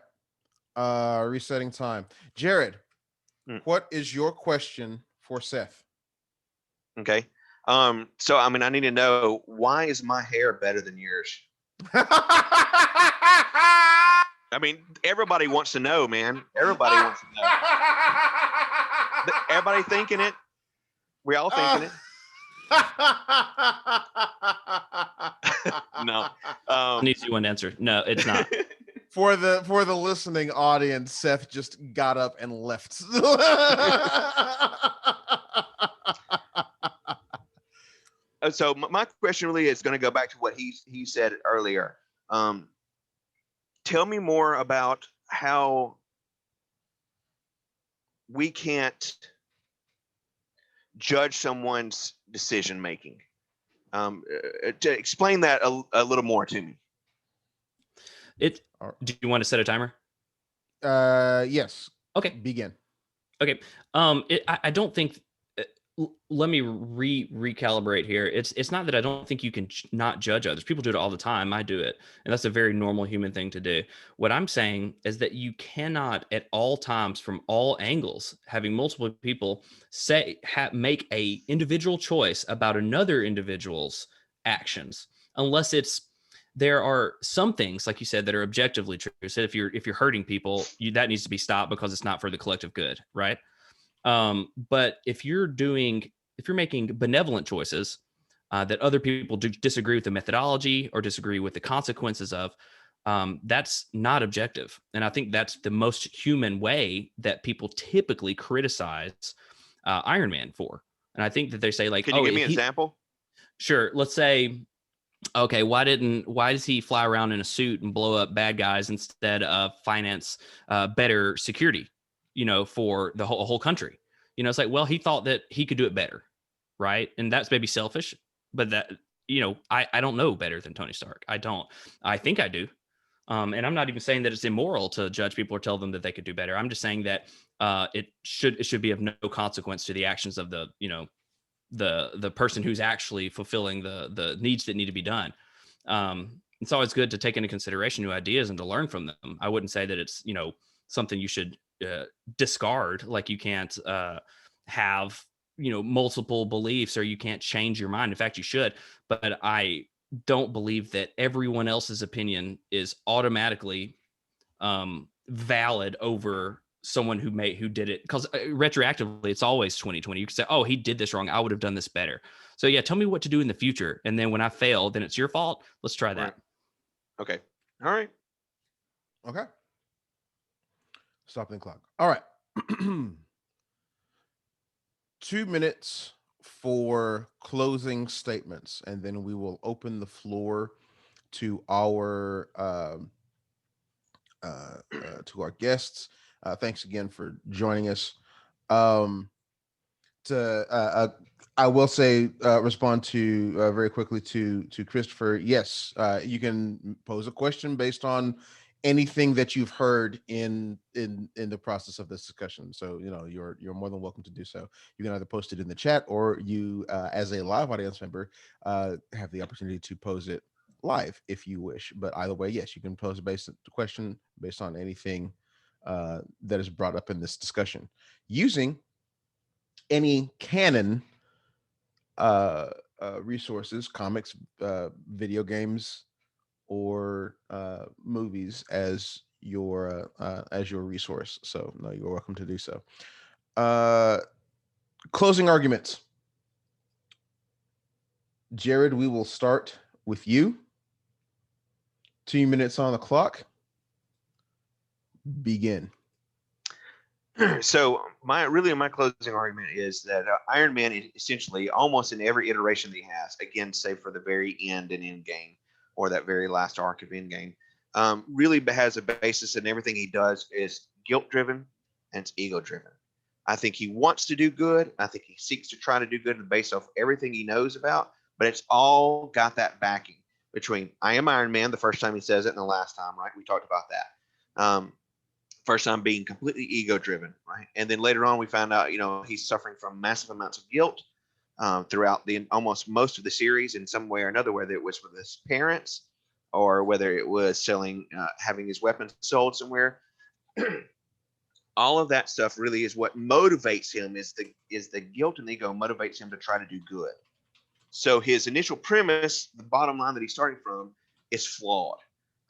Resetting time. Jared, what is your question for Seth? Okay. So I mean, I need to know, why is my hair better than yours? I mean, everybody wants to know, man. Everybody wants to know. Everybody thinking it. We all thinking it. No. An easy one to answer. No, it's not. For the listening audience, Seth just got up and left. So my question really is going to go back to what he said earlier. Tell me more about how we can't judge someone's decision making. To explain that a little more to me. Do you want to set a timer? Yes. Okay. Begin. Okay. I don't think. Let me recalibrate here. It's not that I don't think you can not judge others. People do it all the time. I do it, and that's a very normal human thing to do. What I'm saying is that you cannot, at all times, from all angles, having multiple people make a individual choice about another individual's actions, unless there are some things, like you said, that are objectively true. So if you're hurting people, that needs to be stopped because it's not for the collective good, right? But if you're making benevolent choices that other people disagree with the methodology or disagree with the consequences of, that's not objective. And I think that's the most human way that people typically criticize Iron Man for. And I think that they say, like, can you give me an example? Sure. Let's say, okay, why does he fly around in a suit and blow up bad guys instead of finance better security, for the whole country? It's like, well, he thought that he could do it better, right? And that's maybe selfish, but that, I don't know better than Tony Stark. I don't. I think I do. And I'm not even saying that it's immoral to judge people or tell them that they could do better. I'm just saying that it should be of no consequence to the actions of the person who's actually fulfilling the needs that need to be done. It's always good to take into consideration new ideas and to learn from them. I wouldn't say that it's, something you should discard, like you can't have, multiple beliefs, or you can't change your mind. In fact, you should. But I don't believe that everyone else's opinion is automatically valid over someone who did it, because retroactively it's always 2020. You can say, oh, he did this wrong, I would have done this better. So yeah, tell me what to do in the future, and then when I fail, then it's your fault. Let's try that. Right. Okay. All right. Okay. Stopping the clock. All right. 2 minutes for closing statements, and then we will open the floor to our guests. Thanks again for joining us. I will say, respond to very quickly to Christopher. Yes, you can pose a question based on anything that you've heard in the process of this discussion. So you're more than welcome to do so. You can either post it in the chat, or you, as a live audience member, have the opportunity to pose it live if you wish. But either way, yes, you can pose a question based on anything that is brought up in this discussion using any canon resources, comics, video games, or movies as your resource. So no, you're welcome to do so. Closing arguments. Jared, we will start with you. 2 minutes on the clock. Begin. So my closing argument is that Iron Man is essentially, almost in every iteration that he has, again, save for the very end and Endgame, or that very last arc of Endgame, really has a basis in everything he does is guilt driven and it's ego driven. I think he wants to do good. I think he seeks to try to do good based off everything he knows about, but it's all got that backing between I am Iron Man, the first time he says it, and the last time, right? We talked about that. First time being completely ego driven, right? And then later on, we found out, he's suffering from massive amounts of guilt throughout almost most of the series, in some way or another, whether it was with his parents or whether it was having his weapons sold somewhere. All of that stuff really is what motivates him. Is the guilt and ego motivates him to try to do good. So his initial premise, the bottom line that he's starting from, is flawed.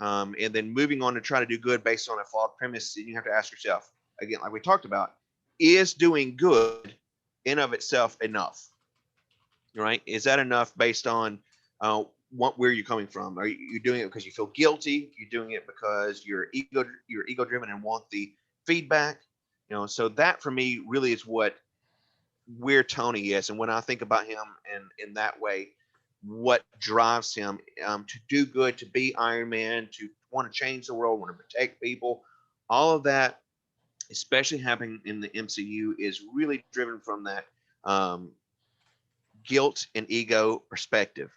And then moving on to try to do good based on a flawed premise, you have to ask yourself, again, like we talked about, is doing good in of itself enough? Right? Is that enough based on where you're coming from? Are you doing it because you feel guilty? You're doing it because you're ego driven and want the feedback? So that for me really is where Tony is. And when I think about him in that way, what drives him to do good, to be Iron Man, to want to change the world, want to protect people, all of that, especially happening in the MCU, is really driven from that um, guilt and ego perspective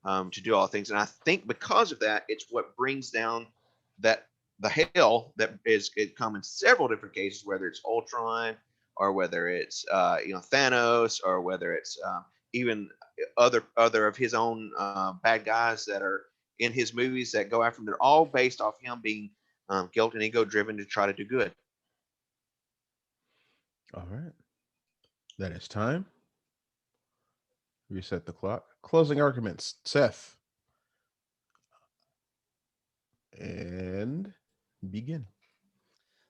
to do all things. And I think because of that, it's what brings down that the hell that is it come in several different cases, whether it's Ultron or whether it's Thanos or whether it's even other of his own bad guys that are in his movies that go after him. They're all based off him being guilt and ego driven to try to do good. All right. That is time. Reset the clock. Closing arguments. Seth. And begin.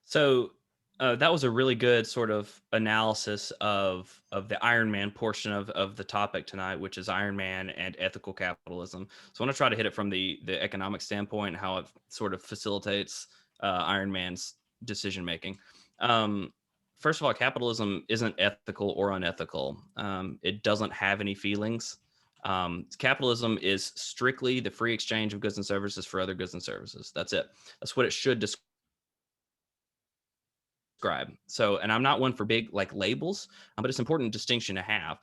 So that was a really good sort of analysis of the Iron Man portion of the topic tonight, which is Iron Man and ethical capitalism. So I want to try to hit it from the economic standpoint, how it sort of facilitates Iron Man's decision making. First of all, capitalism isn't ethical or unethical. It doesn't have any feelings. Capitalism is strictly the free exchange of goods and services for other goods and services. That's it. That's what it should describe. So, and I'm not one for big like labels, but it's an important distinction to have.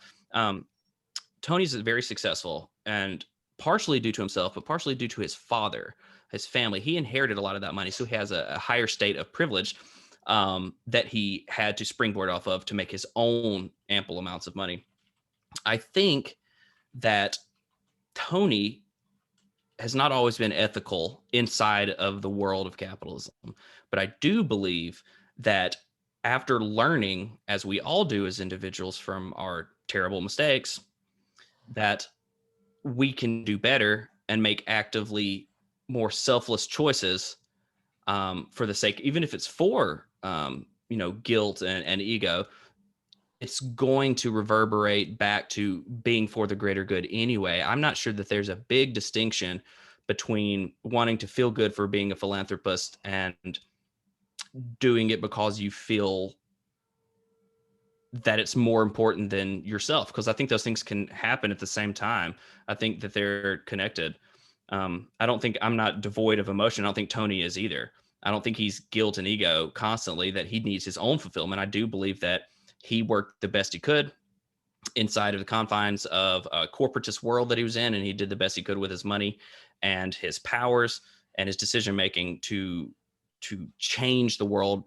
Tony's very successful, and partially due to himself, but partially due to his father, his family. He inherited a lot of that money, so he has a higher state of privilege that he had to springboard off of to make his own ample amounts of money. I think that Tony has not always been ethical inside of the world of capitalism, but I do believe that after learning, as we all do as individuals from our terrible mistakes, that we can do better and make actively more selfless choices for the sake, even if it's for guilt and ego, it's going to reverberate back to being for the greater good anyway. I'm not sure that there's a big distinction between wanting to feel good for being a philanthropist and doing it because you feel that it's more important than yourself, because I think those things can happen at the same time. I think that they're connected. I'm not devoid of emotion. I don't think Tony is either. I don't think he's guilt and ego constantly, that he needs his own fulfillment. I do believe that he worked the best he could inside of the confines of a corporatist world that he was in, and he did the best he could with his money and his powers and his decision making to change the world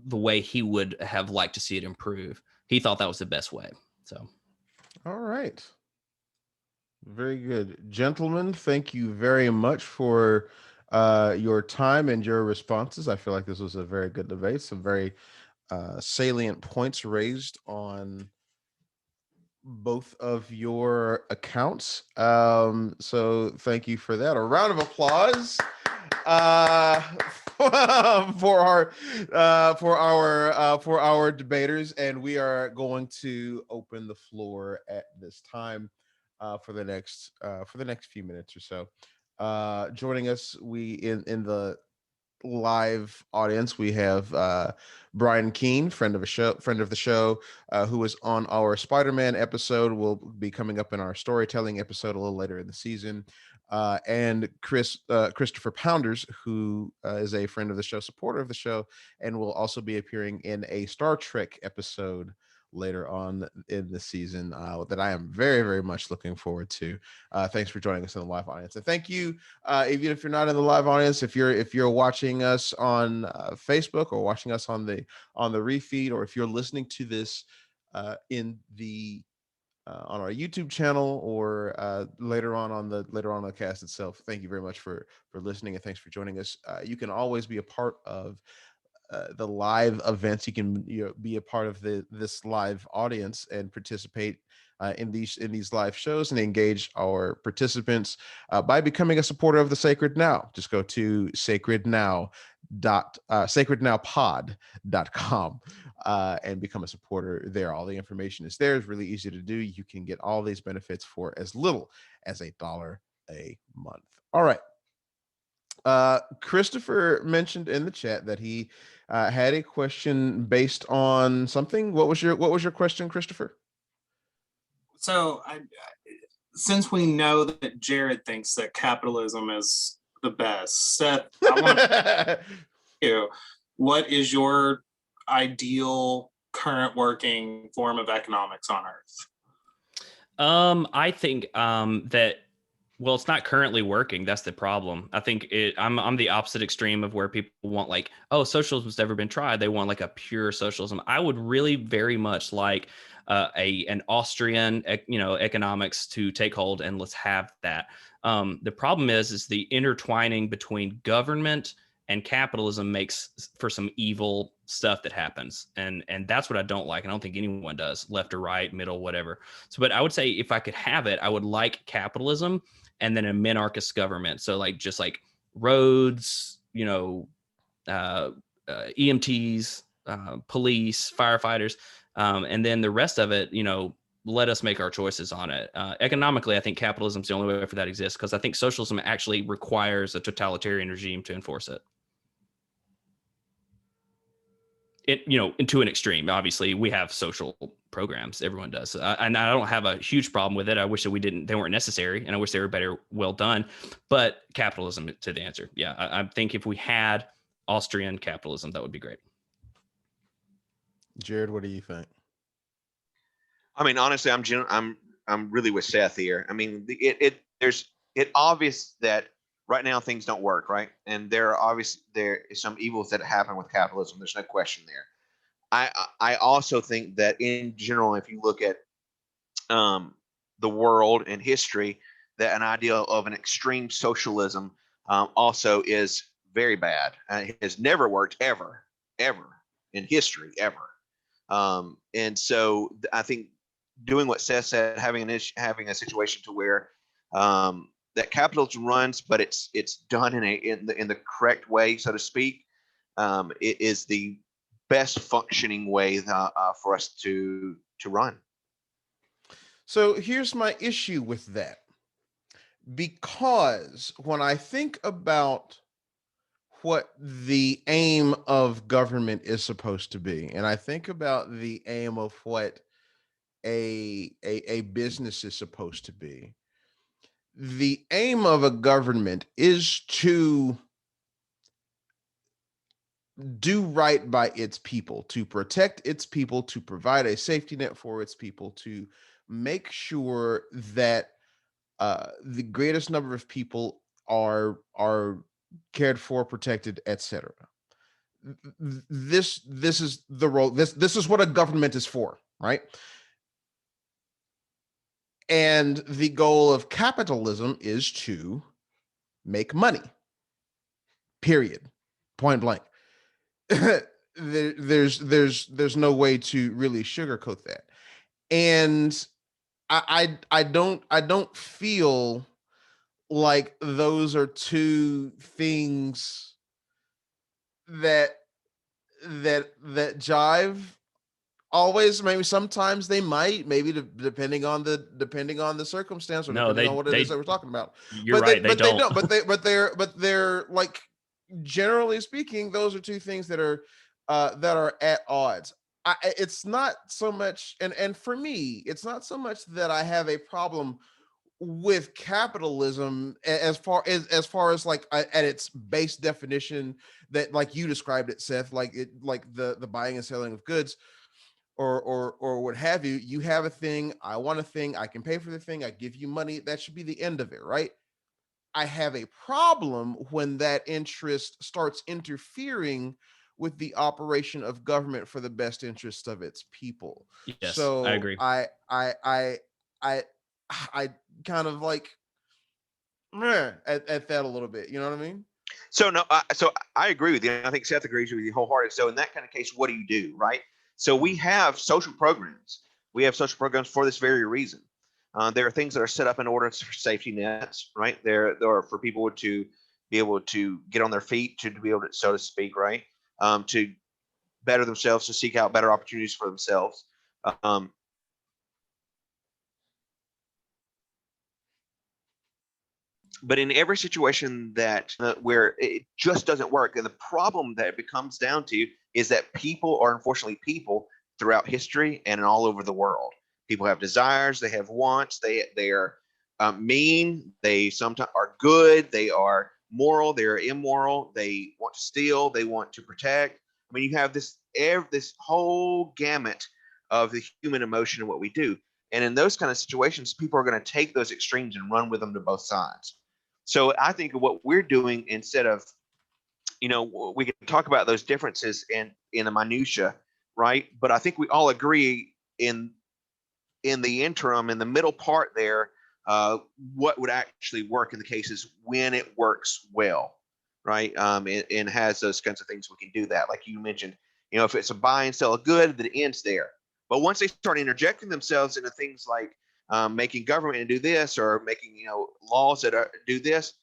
the way he would have liked to see it improve. He thought that was the best way. So, all right. Very good. Gentlemen, thank you very much for your time and your responses. I feel like this was a very good debate. Some very salient points raised on both of your accounts. So thank you for that. A round of applause uh, for our debaters, and we are going to open the floor at this time for the next few minutes or so. Joining us, we in the live audience, we have Brian Keene, friend of the show, who was on our Spider-Man episode, will be coming up in our storytelling episode a little later in the season, and Christopher Pounders, who is a friend of the show, supporter of the show, and will also be appearing in a Star Trek episode later on in the season that I am very, very much looking forward to. Thanks for joining us in the live audience, and thank you, even if you're not in the live audience, if you're watching us on Facebook or watching us on the refeed, or if you're listening to this in the on our YouTube channel, or later on the cast itself. Thank you very much for listening, and thanks for joining us. You can always be a part of the live events. You can be a part of this live audience and participate in these live shows and engage our participants by becoming a supporter of the Sacred Now. Just go to sacrednowpod.com and become a supporter there. All the information is there. It's really easy to do. You can get all these benefits for as little as $1 a month. All right. Christopher mentioned in the chat that he had a question based on something. What was your question, Christopher? So since we know that Jared thinks that capitalism is the best, Seth, I want to you, what is your ideal current working form of economics on Earth? I think that, well, it's not currently working. That's the problem. I think I'm the opposite extreme of where people want like, oh, socialism's never been tried. They want like a pure socialism. I would really very much like an Austrian, economics to take hold, and let's have that. The problem is the intertwining between government and capitalism makes for some evil stuff that happens, and that's what I don't like. I don't think anyone does, left or right, middle, whatever. So, but I would say if I could have it, I would like capitalism and then a minarchist government. So like just like roads, EMTs, police, firefighters, and then the rest of it, let us make our choices on it. Economically, I think capitalism is the only way for that exists, because I think socialism actually requires a totalitarian regime to enforce it. Into an extreme. Obviously, we have social programs, everyone does, and I don't have a huge problem with it. I wish that they weren't necessary, and I wish they were better, well done. But capitalism, to the answer, yeah, I think if we had Austrian capitalism, that would be great. Jared, what do you think? I mean, honestly, I'm really with Seth here. I mean, it obvious that right now things don't work, right? And there is some evils that happen with capitalism. There's no question there. I also think that in general, if you look at the world and history, that an idea of an extreme socialism also is very bad. It has never worked ever in history, ever. And so I think doing what Seth said, having a situation to where that capitalism runs, but it's done in the correct way, so to speak, it is the best functioning way for us to run. So here's my issue with that. Because when I think about what the aim of government is supposed to be, and I think about the aim of what a business is supposed to be, the aim of a government is to do right by its people, to protect its people, to provide a safety net for its people, to make sure that the greatest number of people are cared for, protected, etc. This is the role. This is what a government is for, right? And the goal of capitalism is to make money. Period. Point blank. There's no way to really sugarcoat that. And I don't feel like those are two things that jive always. Maybe sometimes they might, maybe depending on the circumstance, or depending on what it is that we're talking about. You're right. They don't. But they're like, generally speaking, those are two things that are at odds. It's not so much, and for me, it's not so much that I have a problem with capitalism as far as like at its base definition, that like you described it, Seth, like the buying and selling of goods or what have you. You have a thing, I want a thing, I can pay for the thing, I give you money, that should be the end of it, right? I have a problem when that interest starts interfering with the operation of government for the best interest of its people. Yes, so I agree. I kind of like at that a little bit, you know what I mean? So I agree with you. I think Seth agrees with you wholeheartedly. So in that kind of case, what do you do, right? So we have social programs. We have social programs for this very reason. There are things that are set up in order for safety nets, right? There are for people to be able to get on their feet, to be able to, so to speak, right? To better themselves, to seek out better opportunities for themselves. But in every situation that where it just doesn't work, and the problem that it becomes down to is that people are unfortunately people throughout history and all over the world. People have desires, they have wants, they are mean, they sometimes are good, they are moral, they are immoral, they want to steal, they want to protect. I mean, you have this whole gamut of the human emotion and what we do. And in those kind of situations, people are going to take those extremes and run with them to both sides. So I think what we're doing, instead of, we can talk about those differences in the minutia, right? But I think we all agree in the interim, in the middle part there, what would actually work in the cases when it works well, right? And has those kinds of things we can do that. Like you mentioned, if it's a buy and sell a good, then it ends there. But once they start interjecting themselves into things like making government do this, or making laws that do this,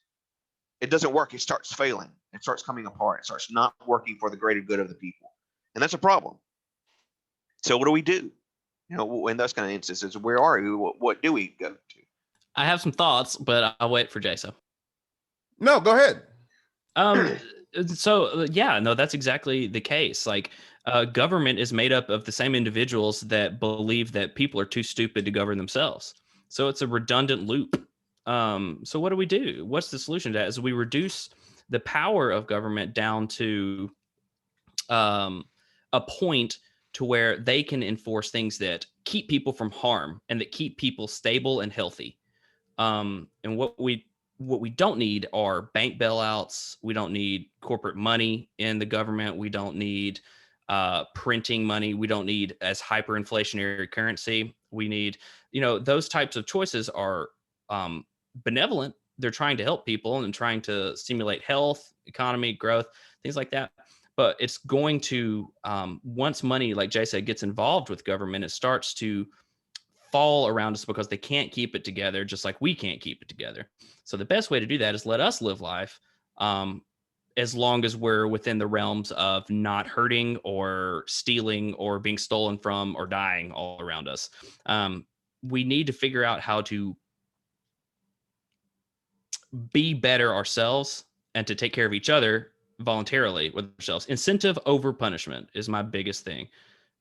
it doesn't work. It starts failing. It starts coming apart. It starts not working for the greater good of the people, and that's a problem. So what do we do? In those kind of instances, where are we? What do we go to? I have some thoughts, but I'll wait for Jason. No, go ahead. So yeah, no, that's exactly the case. Like, government is made up of the same individuals that believe that people are too stupid to govern themselves. So it's a redundant loop. So what do we do? What's the solution to that? Is we reduce the power of government down to a point to where they can enforce things that keep people from harm and that keep people stable and healthy. And what we don't need are bank bailouts. We don't need corporate money in the government. We don't need printing money. We don't need as hyperinflationary currency. We need, those types of choices are benevolent. They're trying to help people and trying to stimulate health, economy, growth, things like that. But it's going to, once money, like Jay said, gets involved with government, it starts to fall around us because they can't keep it together, just like we can't keep it together. So the best way to do that is let us live life, as long as we're within the realms of not hurting or stealing or being stolen from or dying all around us. We need to figure out how to be better ourselves and to take care of each other voluntarily with ourselves. Incentive over punishment is my biggest thing,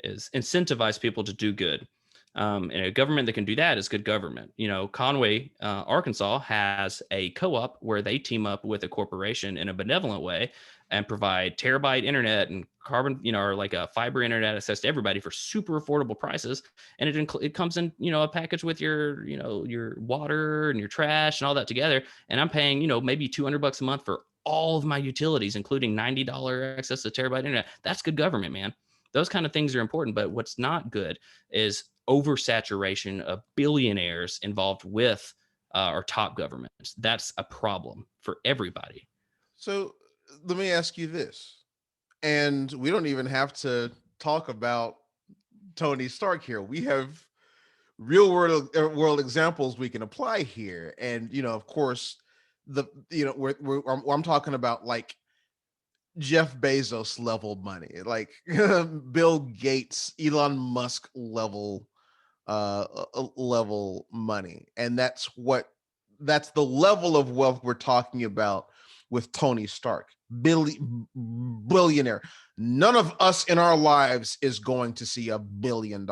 is incentivize people to do good. And a government that can do that is good government. Conway, Arkansas has a co-op where they team up with a corporation in a benevolent way and provide terabyte internet and carbon, or like a fiber internet access to everybody for super affordable prices. And it comes in, a package with your, your water and your trash and all that together. And I'm paying, maybe $200 a month for all of my utilities, including $90 access to terabyte internet. That's good government, man. Those kind of things are important. But what's not good is oversaturation of billionaires involved with our top governments. That's a problem for everybody. So let me ask you this, and we don't even have to talk about Tony Stark here. We have real world examples we can apply here, and of course, I'm talking about like Jeff Bezos level money, like Bill Gates, Elon Musk level money, and that's the level of wealth we're talking about with Tony Stark, billionaire. None of us in our lives is going to see $1 billion.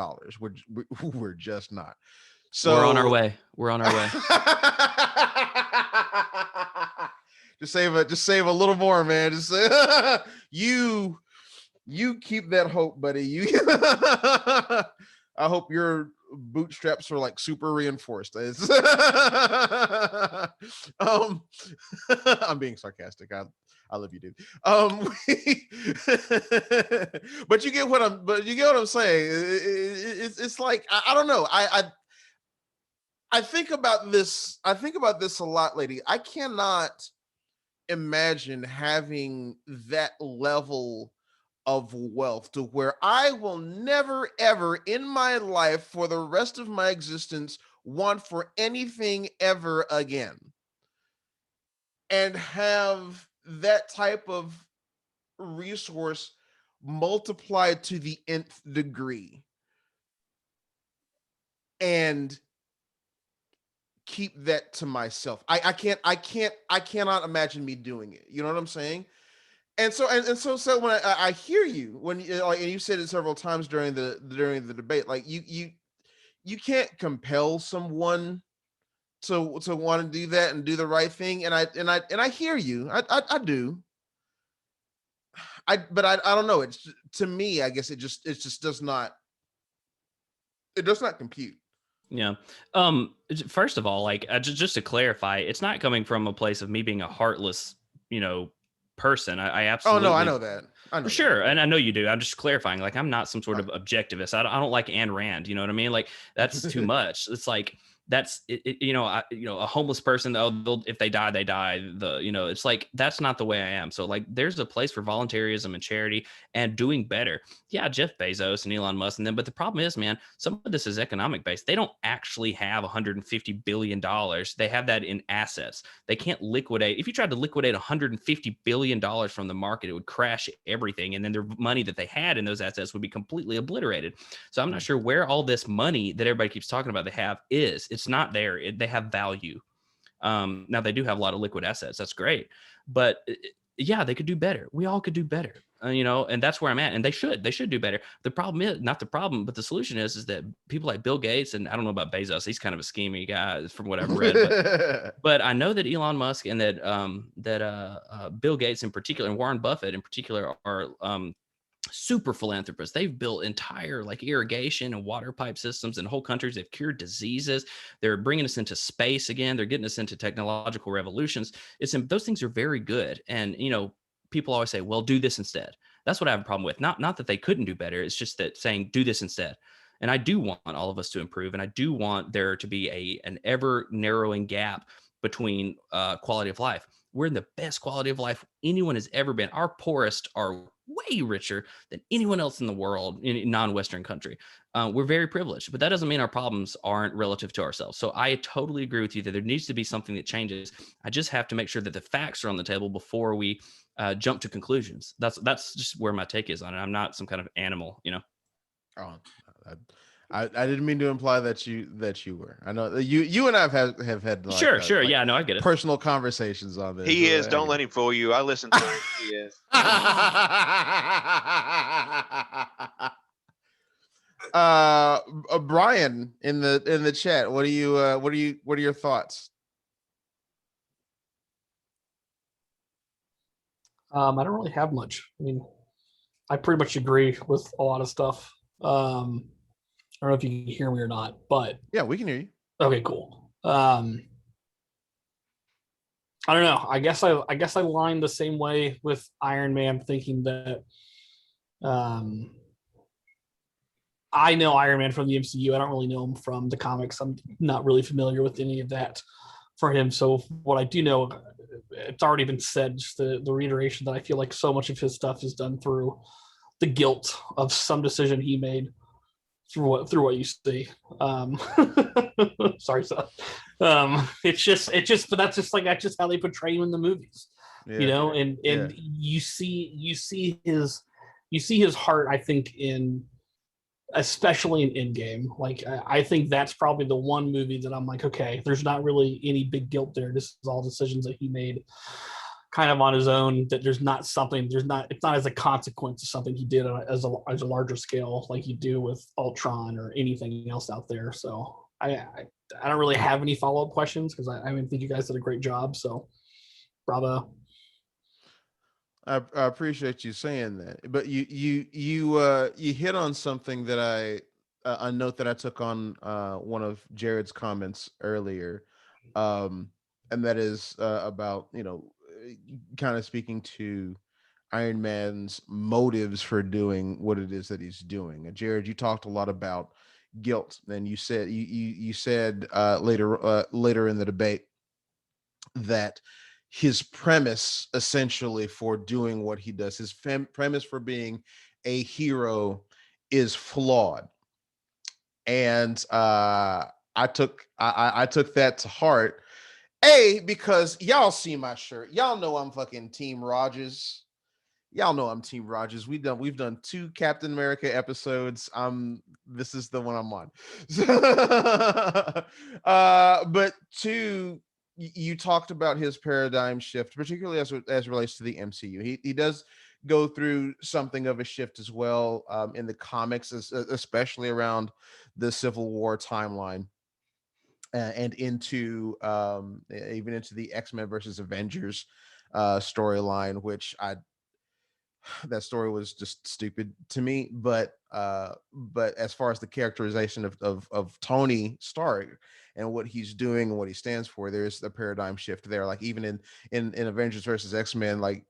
We're just not. So we're on our way. Just save a little more, man. Just you keep that hope, buddy. I hope your bootstraps are like super reinforced. I'm being sarcastic. I love you, dude. But you get what I'm saying. It's like I don't know. I think about this. I think about this a lot, lady. I cannot imagine having that level of wealth to where I will never, ever in my life for the rest of my existence want for anything ever again. And have that type of resource multiplied to the nth degree. And keep that to myself. I cannot imagine me doing it. You know what I'm saying? And so when I hear you when like, and you said it several times during the debate, like you can't compel someone to want to do that and do the right thing. And I hear you. I do. But I don't know. It's, to me, I guess it just does not compute. Yeah. First of all, like just to clarify, it's not coming from a place of me being a heartless, person. I Oh absolutely. no, I know that. I know Sure, that. and I know you do. I'm just clarifying. Like, I'm not some sort of objectivist. I don't like Ayn Rand. You know what I mean? Like, that's too much. It's like that's a homeless person. They'll if they die, they die. It's like that's not the way I am. So like, there's a place for voluntarism and charity and doing better. Yeah, Jeff Bezos and Elon Musk and them. But the problem is, man, some of this is economic based. They don't actually have $150 billion. They have that in assets. They can't liquidate. If you tried to liquidate $150 billion from the market, it would crash everything. And then their money that they had in those assets would be completely obliterated. So I'm not sure where all this money that everybody keeps talking about they have is. It's not there. They have value. Now they do have a lot of liquid assets. That's great. But yeah, they could do better. We all could do better. And that's where I'm at. And they should do better. The problem is not the problem, but the solution is that people like Bill Gates, and I don't know about Bezos. He's kind of a schemy guy from what I've read, but I know that Elon Musk and that Bill Gates in particular and Warren Buffett in particular are super philanthropists. They've built entire like irrigation and water pipe systems in whole countries. They've cured diseases. They're bringing us into space again. They're getting us into technological revolutions. Those things are very good. And, people always say, well, do this instead. That's what I have a problem with. Not that they couldn't do better. It's just that saying, do this instead. And I do want all of us to improve. And I do want there to be an ever narrowing gap between quality of life. We're in the best quality of life anyone has ever been. Our poorest are way richer than anyone else in the world in a non-Western country. We're very privileged, but that doesn't mean our problems aren't relative to ourselves. So I totally agree with you that there needs to be something that changes. I just have to make sure that the facts are on the table before we jump to conclusions. That's just where my take is on it. I'm not some kind of animal, Oh, I didn't mean to imply that you were. I know you and I have had like, sure. Like yeah, no, I get it. personal conversations on this. He is. Don't let him fool you. I listen to him. He is. Brian in the chat. What are your thoughts? I don't really have much. I mean, I pretty much agree with a lot of stuff. I don't know if you can hear me or not, but yeah, we can hear you. Okay, cool. I don't know. I guess I lined the same way with Iron Man, thinking that I know Iron Man from the MCU. I don't really know him from the comics. I'm not really familiar with any of that for him. So what I do know, it's already been said, just the reiteration that I feel like so much of his stuff is done through the guilt of some decision he made through what you see. Sorry, Seth. It's just, but that's just how they portray him in the movies, yeah, and yeah. you see his heart, I think, especially in Endgame. Like, I think that's probably the one movie that I'm like, okay, there's not really any big guilt there. This is all decisions that he made kind of on his own, that it's not as a consequence of something he did as a larger scale, like you do with Ultron or anything else out there. So I don't really have any follow-up questions, because I think you guys did a great job. So bravo. I appreciate you saying that, but you hit on something that a note that I took on one of Jared's comments earlier, and that is about kind of speaking to Iron Man's motives for doing what it is that he's doing. And Jared, you talked a lot about guilt, and you said you said later in the debate that his premise essentially for doing what he does. His premise for being a hero is flawed, and I took that to heart. Because y'all see my shirt, y'all know I'm fucking Team Rogers. Y'all know I'm Team Rogers. We've done 2 Captain America episodes. This is the one I'm on. But 2, you talked about his paradigm shift, particularly as relates to the MCU. He does go through something of a shift as well in the comics, especially around the Civil War timeline. And into even into the X-Men versus Avengers storyline, which that story was just stupid to me. But as far as the characterization of Tony Stark and what he's doing and what he stands for, there's a paradigm shift there. Like even in Avengers versus X-Men, like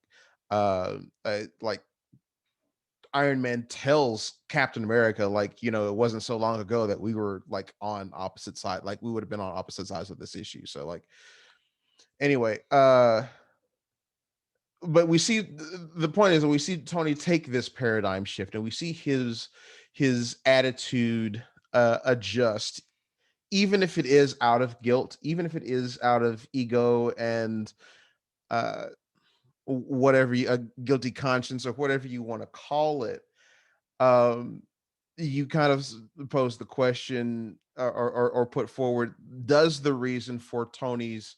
Iron Man tells Captain America, like, it wasn't so long ago that we were like on opposite side, like we would have been on opposite sides of this issue. So like, anyway, but we see the point is that we see Tony take this paradigm shift, and we see his attitude adjust, even if it is out of guilt, even if it is out of ego and whatever a guilty conscience or whatever you want to call it. You kind of pose the question or put forward, does the reason for Tony's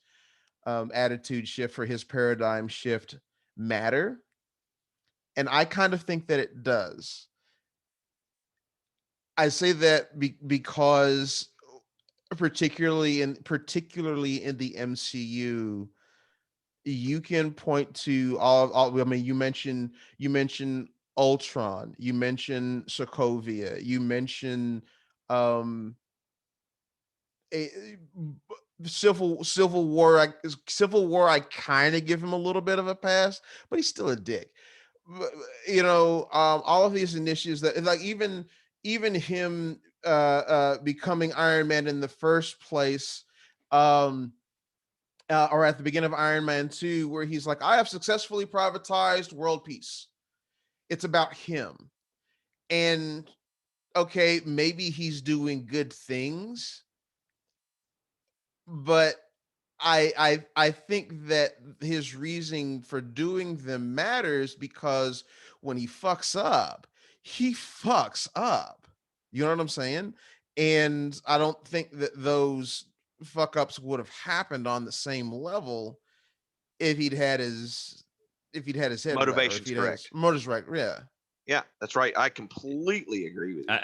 attitude shift, for his paradigm shift, matter? And I kind of think that it does. I say that because particularly in the MCU, you can point to all I mean, you mentioned Ultron, you mentioned Sokovia, you mentioned um a Civil War. I kind of give him a little bit of a pass, but he's still a dick. All of these initiatives that, like, even him becoming Iron Man in the first place, or at the beginning of Iron Man 2, where he's like, I have successfully privatized world peace. It's about him. And okay, maybe he's doing good things, but I think that his reasoning for doing them matters, because when he fucks up, he fucks up. You know what I'm saying? And I don't think that those fuck ups would have happened on the same level if he'd had his head right, or if Motivation's he'd had his correct. motives right. Yeah. Yeah, that's right. I completely agree with you.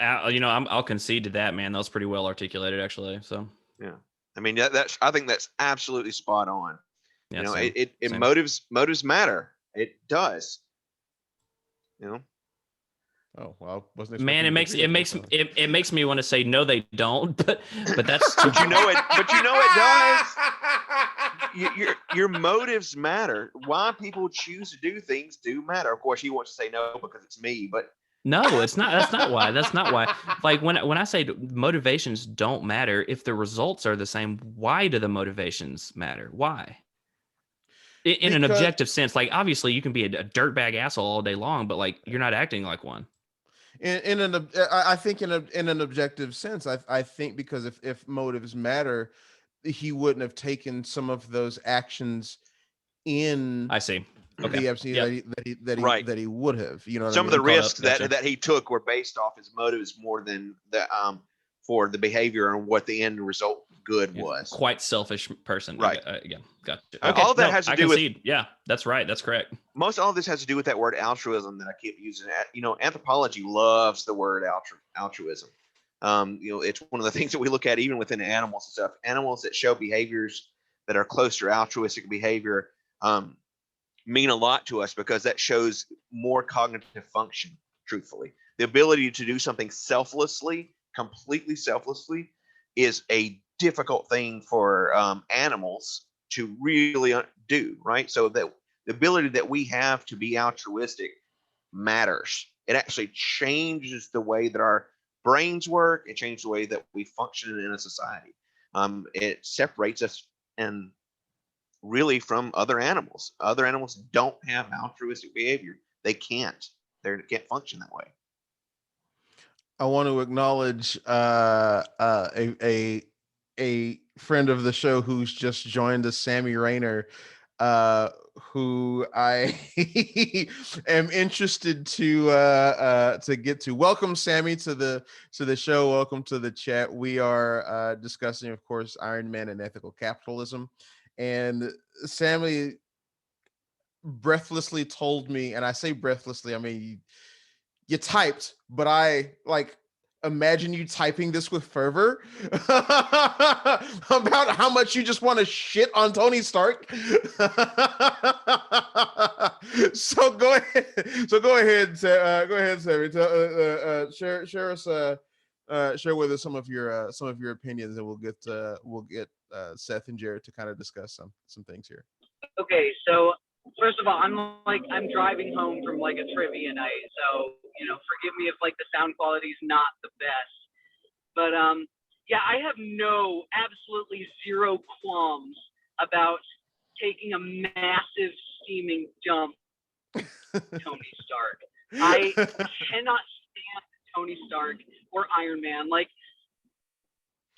I'll concede to that, man. That was pretty well articulated, actually. So Yeah, I mean I think that's absolutely spot on. yeah, It same. motives matter. It does. Oh well, I wasn't. Man, it makes me want to say no, they don't. But that's But you know it. But you know it does. Your motives matter. Why people choose to do things do matter. Of course, he wants to say no because it's me, but no, it's not. That's not why. That's not why. Like when I say motivations don't matter, if the results are the same, why do the motivations matter? Why? In an objective sense, like obviously you can be a dirtbag asshole all day long, but like you're not acting like one. I think in an objective sense, I think because if motives matter, he wouldn't have taken some of those actions in. I see. Okay. The FC that he would have. You know what some I mean? of the risks that he took were based off his motives more than the for the behavior and what the end result good was. Quite selfish person. Right. Again, gotcha. Okay. All of that has to do with. Yeah, that's right. That's correct. Most all of this has to do with that word altruism that I keep using. Anthropology loves the word altruism. It's one of the things that we look at even within animals and stuff. Animals that show behaviors that are close to altruistic behavior mean a lot to us, because that shows more cognitive function. Truthfully, the ability to do something selflessly, completely selflessly, is a difficult thing for animals to really do. Right, so that the ability that we have to be altruistic matters. It actually changes the way that our brains work. It changes the way that we function in a society. It separates us and really from other animals. Other animals don't have altruistic behavior. They can't. They can't function that way. I want to acknowledge a friend of the show who's just joined us, Sammy Rayner, who I am interested to get to. Welcome, Sammy, to the show. Welcome to the chat. We are discussing, of course, Iron Man and ethical capitalism. And Sammy breathlessly told me, and I say breathlessly, I mean you typed, but I like imagine you typing this with fervor about how much you just want to shit on Tony Stark. So go ahead. Go ahead, Sammy. Share with us some of your opinions, and we'll get Seth and Jared to kind of discuss some things here. Okay, so first of all, I'm driving home from like a trivia night, so forgive me if like the sound quality is not the best, but yeah, I have absolutely zero qualms about taking a massive steaming dump Tony Stark. I cannot stand Tony Stark or Iron Man. Like,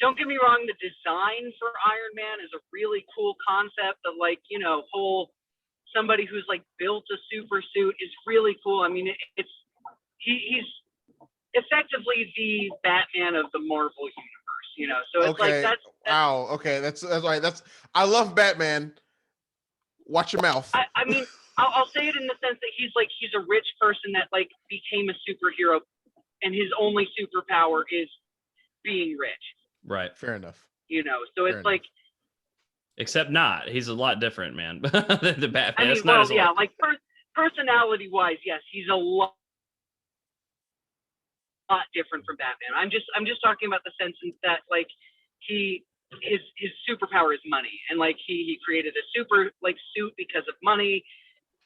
don't get me wrong, the design for Iron Man is a really cool concept of like, whole somebody who's like built a super suit is really cool. I mean, he's effectively the Batman of the Marvel universe, so it's like that's wow. Okay, that's right. I love Batman. Watch your mouth. I mean, I'll say it in the sense that he's a rich person that like became a superhero, and his only superpower is being rich. Right. Fair enough. So it's like. Except not. He's a lot different, man. The Batman. I mean, well, yeah, like personality-wise, yes, he's a lot different from Batman. I'm just talking about the sense that like his superpower is money, and like he created a super like suit because of money.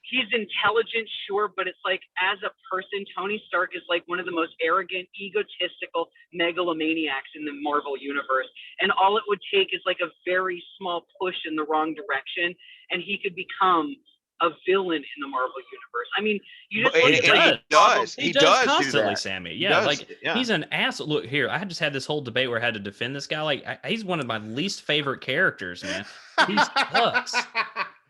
He's intelligent, sure, but it's like as a person, Tony Stark is like one of the most arrogant, egotistical megalomaniacs in the Marvel universe. And all it would take is like a very small push in the wrong direction, and he could become a villain in the Marvel universe. I mean, you just he does constantly, do Sammy. Yeah, he's an ass. Look here, I just had this whole debate where I had to defend this guy. Like he's one of my least favorite characters, man. He sucks.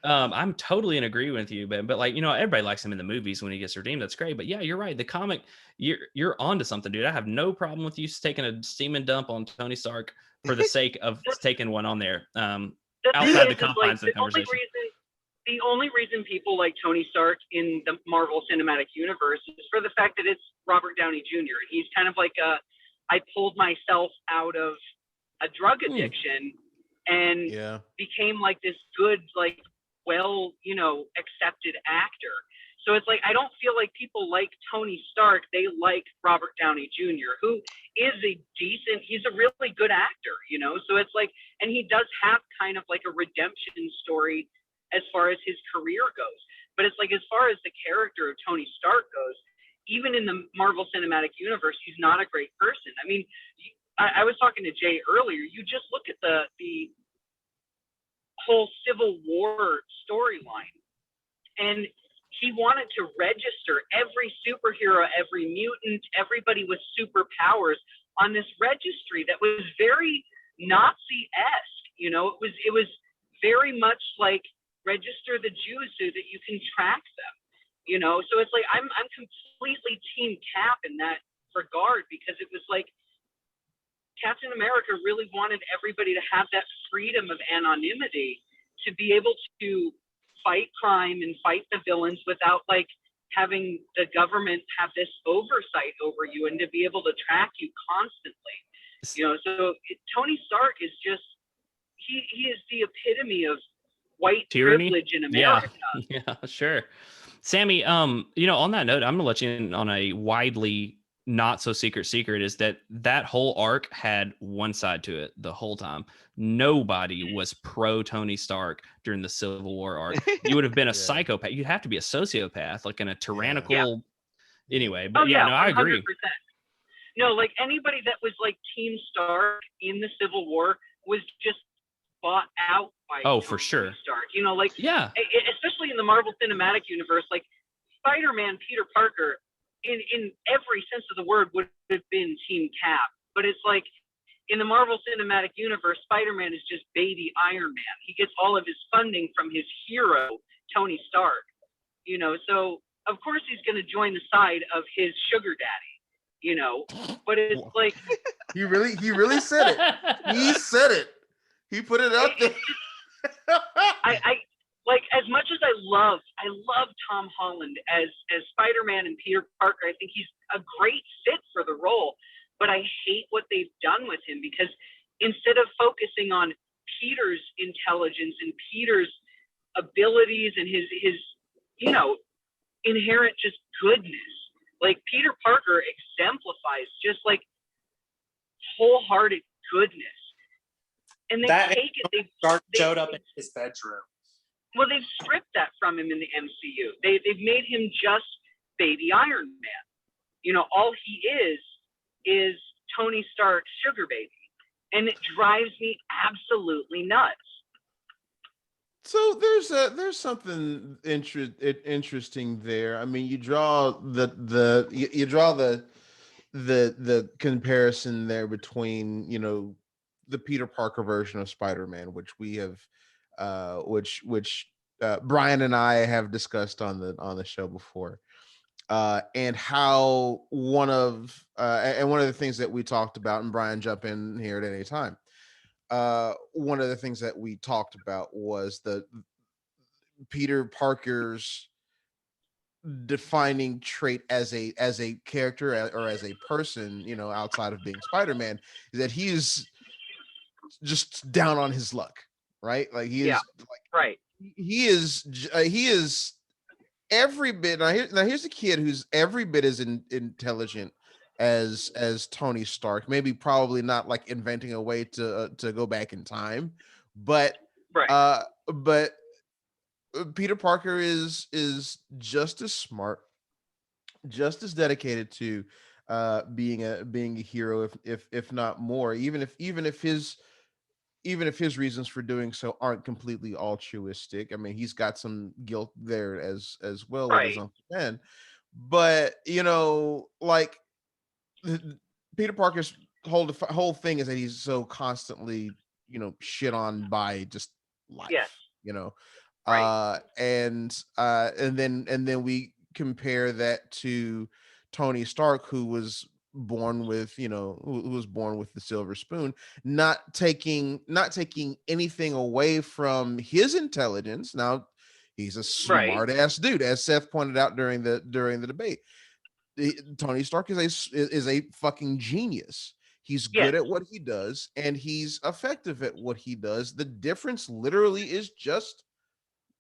I'm totally in agreement with you, but like everybody likes him in the movies when he gets redeemed. That's great. But yeah, you're right. The comic, you're onto something, dude. I have no problem with you taking a steaming dump on Tony Stark for the sake of taking one on there. Outside the confines of the conversation. The only reason people like Tony Stark in the Marvel Cinematic Universe is for the fact that it's Robert Downey Jr. He's kind of like I pulled myself out of a drug addiction and became like this good, like, well, accepted actor. So it's like, I don't feel like people like Tony Stark. They like Robert Downey Jr., who is he's a really good actor, So it's like, and he does have kind of like a redemption story as far as his career goes. But it's like, as far as the character of Tony Stark goes, even in the Marvel Cinematic Universe, he's not a great person. I mean, I was talking to Jay earlier. You just look at the whole Civil War storyline, and he wanted to register every superhero, every mutant, everybody with superpowers on this registry that was very Nazi-esque. It was very much like register the Jews so that you can track them. So it's like I'm completely Team Cap in that regard, because it was like Captain America really wanted everybody to have that freedom of anonymity to be able to fight crime and fight the villains without like having the government have this oversight over you and to be able to track you constantly. So Tony Stark is just, he is the epitome of white tyranny, privilege in America. Yeah, sure. Sammy, on that note, I'm gonna let you in on a widely not so secret is that whole arc had one side to it the whole time. Nobody was pro Tony Stark during the Civil War arc. You would have been a psychopath. You'd have to be a sociopath, like in a tyrannical anyway. But I agree. 100%. No, like anybody that was like Team Stark in the Civil War was just bought out by For Tony sure. Stark. You know, like Yeah. especially in the Marvel Cinematic Universe, like Spider-Man, Peter Parker, in every sense of the word would have been Team Cap, but it's like in the Marvel Cinematic Universe, Spider-Man is just baby Iron Man. He gets all of his funding from his hero, Tony Stark. You know, so of course he's going to join the side of his sugar daddy. You know, but it's like he really said it. He said it. He put it out there. I like, as much as I love Tom Holland as Spider-Man and Peter Parker. I think he's a great fit for the role, but I hate what they've done with him, because instead of focusing on Peter's intelligence and Peter's abilities and his you know, inherent just goodness, like Peter Parker exemplifies just like wholehearted goodness. And they take it. Stark showed up in his bedroom. Well, they've stripped that from him in the MCU. They've made him just baby Iron Man. You know, all he is Tony Stark's sugar baby, and it drives me absolutely nuts. So there's something interesting there. I mean, you draw the comparison there between, you know, the Peter Parker version of Spider-Man, which we have, which Brian and I have discussed on the show before, and how one of the things that we talked about, and Brian, jump in here at any time. One of the things that we talked about was the Peter Parker's defining trait as a character or as a person, you know, outside of being Spider-Man, is that he is just down on his luck, right? Like he is, right. He is every bit. Now here's a kid who's every bit as intelligent as Tony Stark. Maybe probably not like inventing a way to go back in time, but but Peter Parker is just as smart, just as dedicated to being a hero, if not more. Even if his reasons for doing so aren't completely altruistic. I mean, he's got some guilt there as well with his Uncle Ben. But you know, like Peter Parker's whole thing is that he's so constantly, you know, shit on by just life. Yes. You know, Right. and then we compare that to Tony Stark, who was born with, you know, who was born with the silver spoon, not taking anything away from his intelligence. Now, he's a smart ass dude, as Seth pointed out during the debate. Tony Stark is a fucking genius. He's good at what he does, and he's effective at what he does. The difference literally is just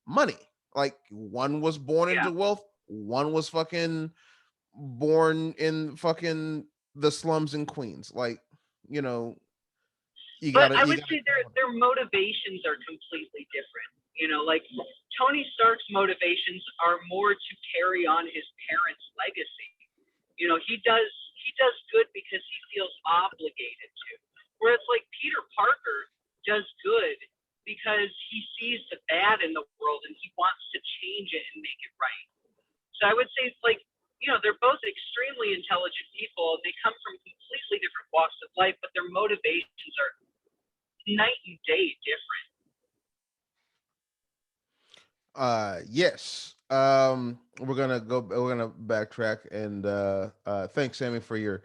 money. Like, one was born into wealth, one was fucking born in fucking the slums in Queens. Like, you know, I would say their motivations are completely different. You know, like Tony Stark's motivations are more to carry on his parents' legacy. You know, he does good because he feels obligated to. Whereas like Peter Parker does good because he sees the bad in the world and he wants to change it and make it right. So I would say it's like, you know, they're both extremely intelligent people. They come from completely different walks of life, but their motivations are night and day different. Yes. We're gonna backtrack, and thanks, Sammy, for your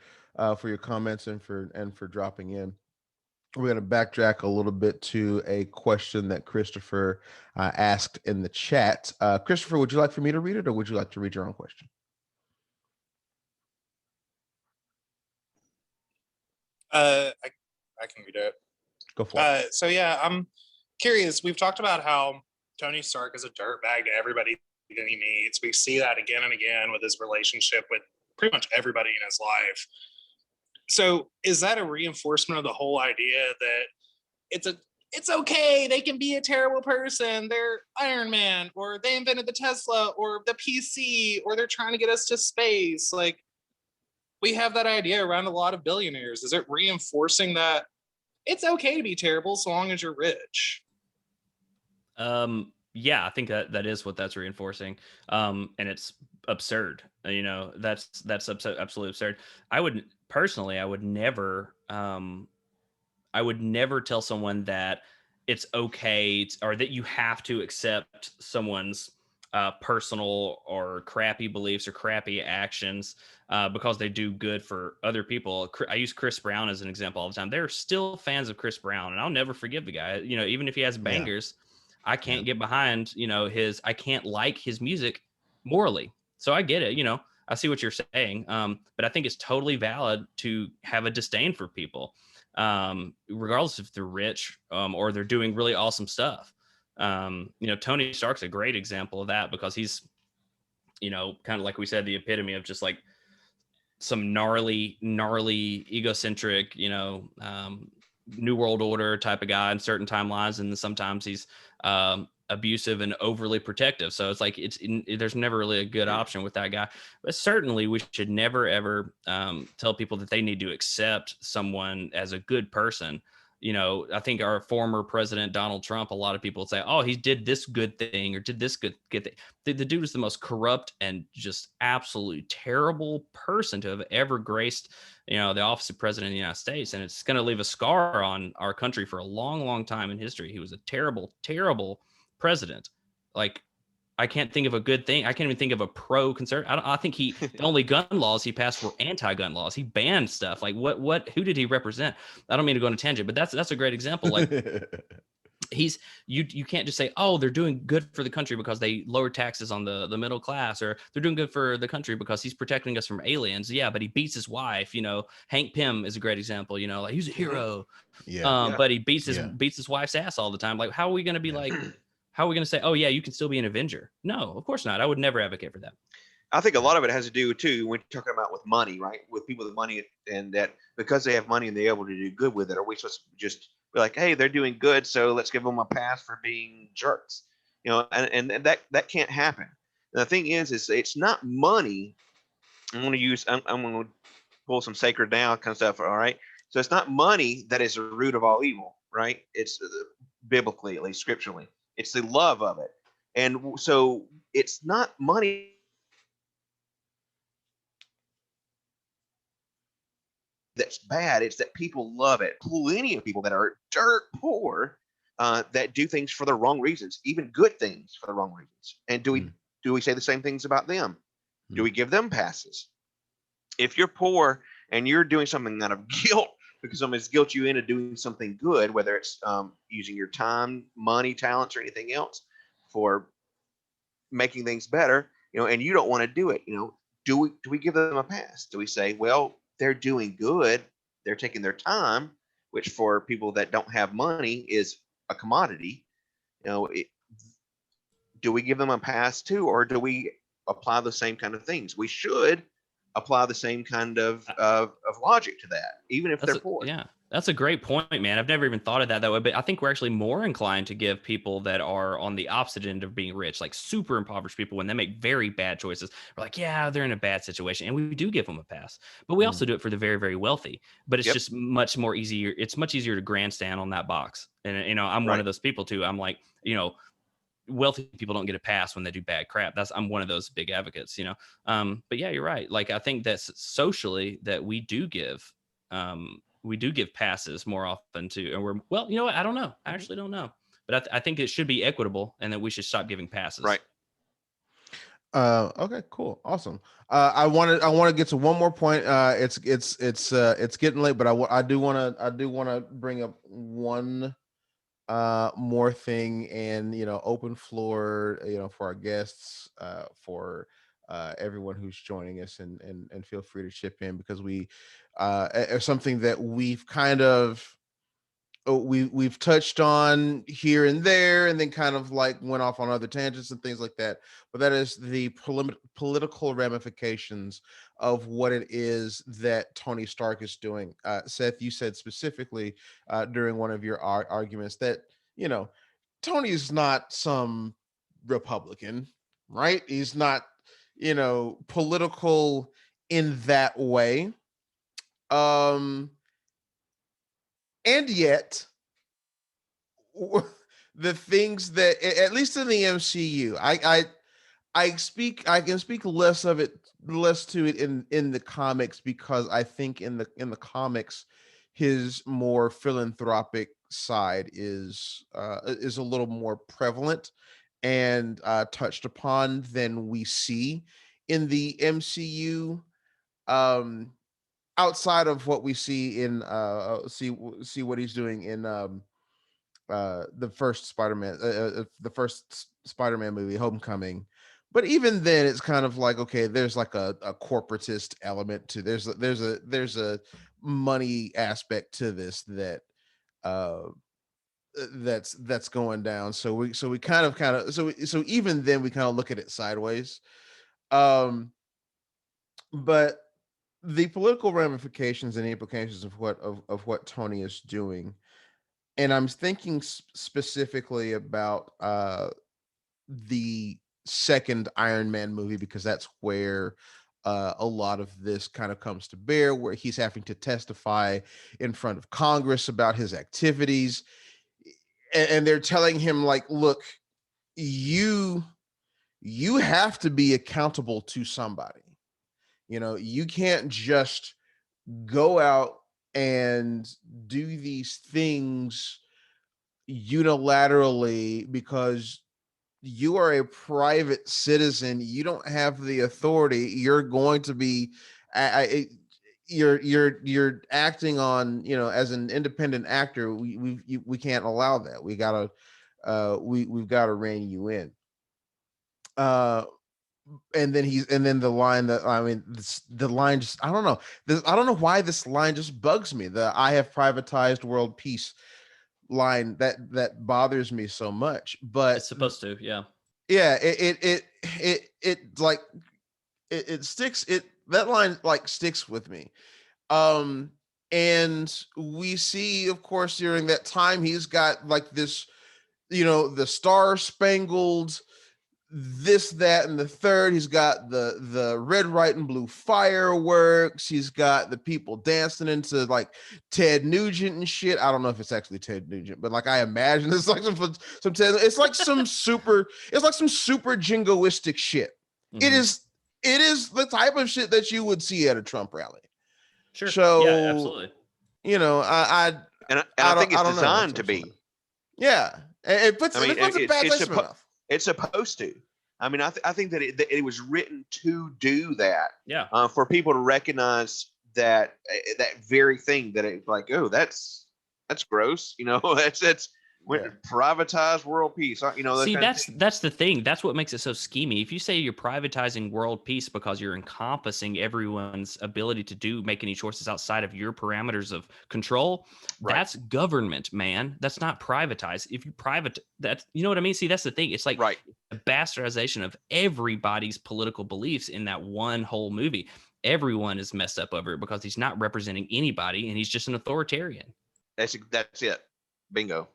comments and for dropping in. We're going to backtrack a little bit to a question that Christopher asked in the chat. Christopher, would you like for me to read it, or would you like to read your own question? I can read it. Go for it. So yeah, I'm curious. We've talked about how Tony Stark is a dirtbag to everybody that he meets. We see that again and again with his relationship with pretty much everybody in his life. So is that a reinforcement of the whole idea that it's okay, they can be a terrible person, they're Iron Man, or they invented the Tesla or the PC, or they're trying to get us to space? Like, we have that idea around a lot of billionaires. Is it reinforcing that it's okay to be terrible so long as you're rich. Yeah, I think that is what that's reinforcing. And it's absurd. That's absolutely absurd. I would never tell someone that it's okay or that you have to accept someone's personal or crappy beliefs or crappy actions because they do good for other people. I use Chris Brown as an example all the time. There are still fans of Chris Brown, and I'll never forgive the guy. Even if he has bangers, I can't get behind, I can't like his music morally. So I get it. I see what you're saying. But I think it's totally valid to have a disdain for people, regardless if they're rich or they're doing really awesome stuff. Tony Stark's a great example of that because he's, kind of like we said, the epitome of just like some gnarly egocentric, New World Order type of guy in certain timelines, and then sometimes he's abusive and overly protective. So it's like there's never really a good option with that guy. But certainly, we should never ever tell people that they need to accept someone as a good person. I think our former president Donald Trump, a lot of people say, "Oh, he did this good thing or did this good thing." The dude is the most corrupt and just absolutely terrible person to have ever graced, the office of president of the United States, and it's going to leave a scar on our country for a long, long time in history. He was a terrible, terrible president. Like, I can't think of a good thing. I can't even think of a pro-conservative. I think the only gun laws he passed were anti-gun laws. He banned stuff. Like who did he represent? I don't mean to go on a tangent, but that's a great example. Like you can't just say, oh, they're doing good for the country because they lowered taxes on the middle class, or they're doing good for the country because he's protecting us from aliens. Yeah, but he beats his wife. Hank Pym is a great example. Like he's a hero. But he beats his wife's ass all the time. Like, how are we going to be like? How are we going to say, oh, yeah, you can still be an Avenger? No, of course not. I would never advocate for that. I think a lot of it has to do, too, when you're talking about with money, right? With people with money, and that because they have money and they're able to do good with it, are we supposed to just be like, hey, they're doing good, so let's give them a pass for being jerks? And that can't happen. And the thing is it's not money. I'm going to pull some sacred now kind of stuff, all right? So it's not money that is the root of all evil, right? It's biblically, at least scripturally. It's the love of it. And so it's not money that's bad. It's that people love it. Plenty of people that are dirt poor that do things for the wrong reasons, even good things for the wrong reasons. And do we say the same things about them? Do we give them passes? If you're poor and you're doing something out of guilt because someone's guilt you into doing something good, whether it's using your time, money, talents, or anything else for making things better, and you don't want to do it, do we give them a pass? Do we say, well, they're doing good, they're taking their time, which for people that don't have money is a commodity, do we give them a pass too, or do we apply the same kind of things? We should apply the same kind of logic to that, even if they're poor. Yeah, that's a great point, man. I've never even thought of that way, but I think we're actually more inclined to give people that are on the opposite end of being rich, like super impoverished people, when they make very bad choices. We're like, yeah, they're in a bad situation, and we do give them a pass. But we also do it for the very, very wealthy. But it's just much more easier. It's much easier to grandstand on that box. And I'm one of those people too. I'm like, wealthy people don't get a pass when they do bad crap. I'm one of those big advocates, but yeah, you're right. Like, I think that's socially that we do give passes more often to, and what, I don't know. I actually don't know, but I think it should be equitable and that we should stop giving passes. Right. Okay, cool. Awesome. I want to get to one more point. It's getting late, but I do want to bring up one more thing, and open floor for our guests, for everyone who's joining us, and feel free to chip in, because we something that we've kind of we've touched on here and there, and then kind of like went off on other tangents and things like that, but that is the political ramifications of what it is that Tony Stark is doing. Seth, you said specifically during one of your arguments that Tony's not some Republican, right? He's not political in that way. And yet, the things that, at least in the MCU, I can speak less to it in the comics, because I think in the comics, his more philanthropic side is a little more prevalent and touched upon than we see in the MCU. Um, Outside of what we see in see what he's doing in the first Spider-Man movie, Homecoming. But even then, it's kind of like, okay, there's like a corporatist element to, there's a money aspect to this that uh that's going down. So we kind of so even then we kind of look at it sideways. But the political ramifications and the implications of what Tony is doing, and I'm thinking specifically about the second Iron Man movie, because that's where a lot of this kind of comes to bear, where he's having to testify in front of Congress about his activities, and they're telling him, like, look, you have to be accountable to somebody. You can't just go out and do these things unilaterally because you are a private citizen. You don't have the authority. You're going to be you're acting on, as an independent actor. We can't allow that. We've got to rein you in. And then the line that, I mean, the line just, I don't know. I don't know why this line just bugs me. The "I have privatized world peace" line, that bothers me so much. But It's supposed to, yeah. Yeah, it like it sticks. That line like sticks with me. And we see, of course, during that time, he's got like this, the Star Spangled this, that, and the third. He's got the red, white, and blue fireworks. He's got the people dancing into like Ted Nugent and shit. I don't know if it's actually Ted Nugent, but like I imagine it's like some Ted. It's like some super. It's like some super jingoistic shit. Mm-hmm. It is the type of shit that you would see at a Trump rally. Sure. So yeah, absolutely. I think it's designed to be. Yeah, it puts a bad taste in my mouth. It's supposed to. I mean, I think that it was written to do that. Yeah. For people to recognize that very thing, that it's like, oh, that's gross. That's privatized world peace. See, that's the thing. That's what makes it so schemy. If you say you're privatizing world peace because you're encompassing everyone's ability to make any choices outside of your parameters of control, right, that's government, man. That's not privatized. If you private that, you know what I mean? See, that's the thing. It's like right, a bastardization of everybody's political beliefs in that one whole movie. Everyone is messed up over it because he's not representing anybody and he's just an authoritarian. That's it. Bingo.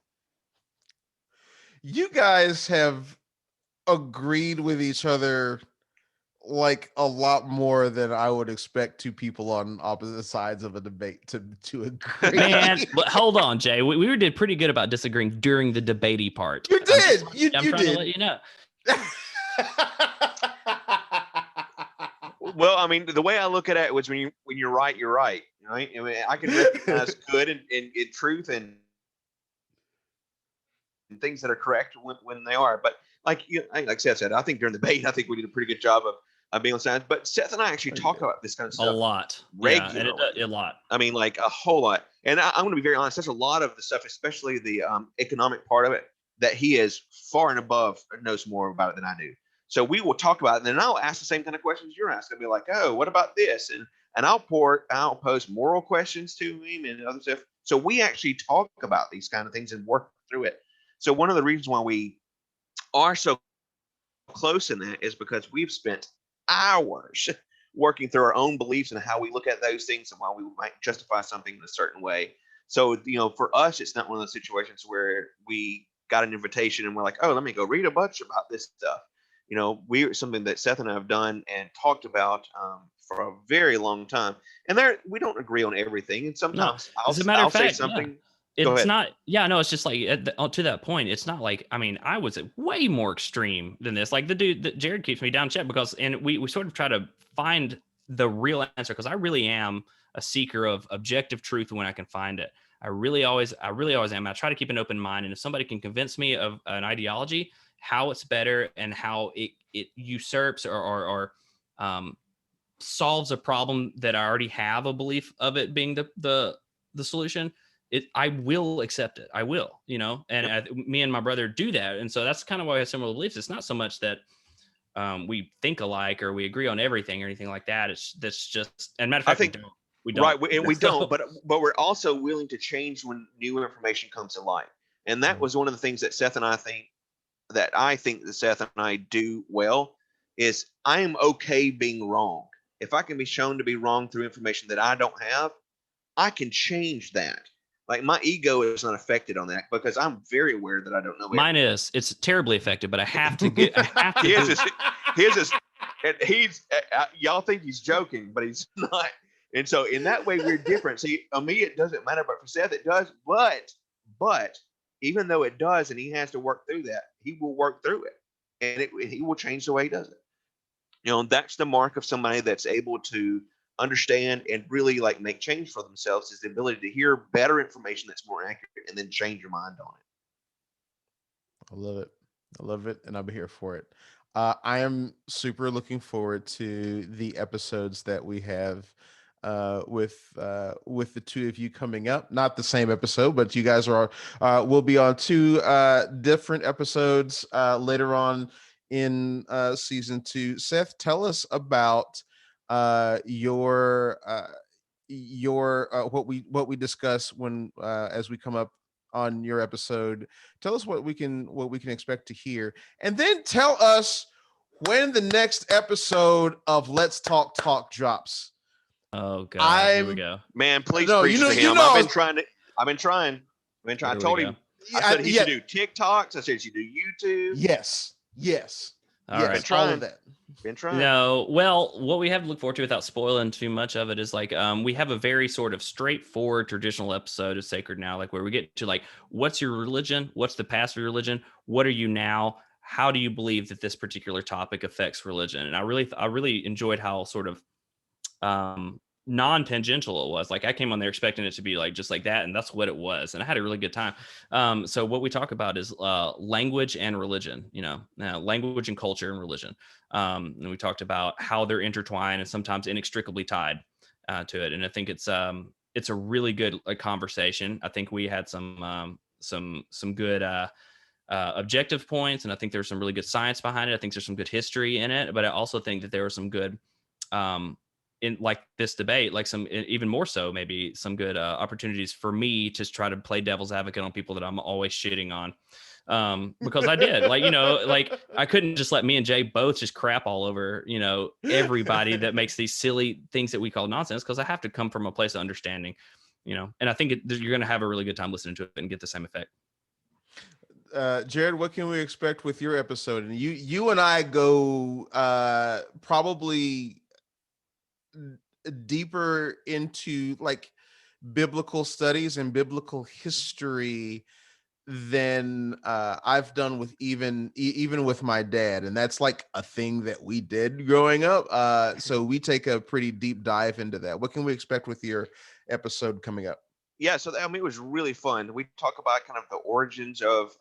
You guys have agreed with each other like a lot more than I would expect two people on opposite sides of a debate to agree. Man, but hold on, Jay. We did pretty good about disagreeing during the debatey part. You did. I'm trying to let you know. Well, I mean, the way I look at it was when you're right, you're right. Right? I mean, I can recognize good and truth and things that are correct when they are. But like Seth said, I think during the debate, I think we did a pretty good job of being on sides. But Seth and I actually talk about this kind of stuff a lot, regularly. Yeah, a lot. I mean, like a whole lot. And I'm going to be very honest. There's a lot of the stuff, especially the economic part of it, that he is far and above, knows more about it than I do. So we will talk about it, and then I'll ask the same kind of questions you're asking. I'll be like, oh, what about this? And I'll pose moral questions to him and other stuff. So we actually talk about these kind of things and work through it. So one of the reasons why we are so close in that is because we've spent hours working through our own beliefs and how we look at those things and why we might justify something in a certain way. So, for us, it's not one of those situations where we got an invitation and we're like, oh, let me go read a bunch about this stuff. We're something that Seth and I have done and talked about for a very long time. And we don't agree on everything. And sometimes I'll say something. it's ahead. not, yeah, no, it's just like to that point, it's not like, I mean, I was way more extreme than this. Like the dude that Jared keeps me down check because, and we sort of try to find the real answer because I really am a seeker of objective truth when I can find it. I really always am. I try to keep an open mind. And if somebody can convince me of an ideology, how it's better and how it usurps or solves a problem that I already have a belief of it being the solution, I will accept it. I will, and me and my brother do that. And so that's kind of why we have similar beliefs. It's not so much that we think alike or we agree on everything or anything like that. That's just, and matter of fact, we don't. Right, and we So- don't, but we're also willing to change when new information comes to light. And that was one of the things that I think that Seth and I do well is I'm okay being wrong. If I can be shown to be wrong through information that I don't have, I can change that. Like my ego is not affected on that because I'm very aware that I don't know. Mine is. It's terribly affected, but I have to get. I have to. And y'all think he's joking, but he's not. And so in that way, we're different. See, on me, it doesn't matter, but for Seth, it does. But even though it does, and he has to work through that, he will work through it, and he will change the way he does it. That's the mark of somebody that's able to understand and really like make change for themselves is the ability to hear better information that's more accurate and then change your mind on it. I love it, and I'll be here for it. I am super looking forward to the episodes that we have with the two of you coming up. Not the same episode, but you guys will be on two different episodes later on in season 2. Seth, tell us about your what we discuss when as we come up on your episode. Tell us what we can expect to hear, and then tell us when the next episode of Let's Talk drops. Oh God, here we go. Man, please No, preach you know- to you him. know- I've been trying. I Here told we him. go. I said he should do TikToks. I said he should do YouTube. Yes. All Yes, right. Been trying. all of that. Been trying. No, well, what we have to look forward to without spoiling too much of it is like we have a very sort of straightforward traditional episode of Sacred Now, like where we get to like, what's your religion? What's the past of your religion? What are you now? How do you believe that this particular topic affects religion? And I really enjoyed how sort of non-tangential it was. Like I came on there expecting it to be like just like that, and that's what it was, and I had a really good time. So what we talk about is language and religion, language and culture and religion, and we talked about how they're intertwined and sometimes inextricably tied to it. And I think it's a really good conversation. I think we had some good objective points, and I think there's some really good science behind it. I think there's some good history in it, but I also think that there were some good in like this debate, like some even more so, maybe some good opportunities for me to try to play devil's advocate on people that I'm always shitting on. Because I did like I couldn't just let me and Jay both just crap all over, everybody that makes these silly things that we call nonsense. Cause I have to come from a place of understanding, and I think you're going to have a really good time listening to it and get the same effect. Jared, what can we expect with your episode? And you and I go probably deeper into like biblical studies and biblical history than I've done with even with my dad, and that's like a thing that we did growing up. So we take a pretty deep dive into that. What can we expect with your episode coming up? Yeah, so it was really fun. We talk about kind of the origins of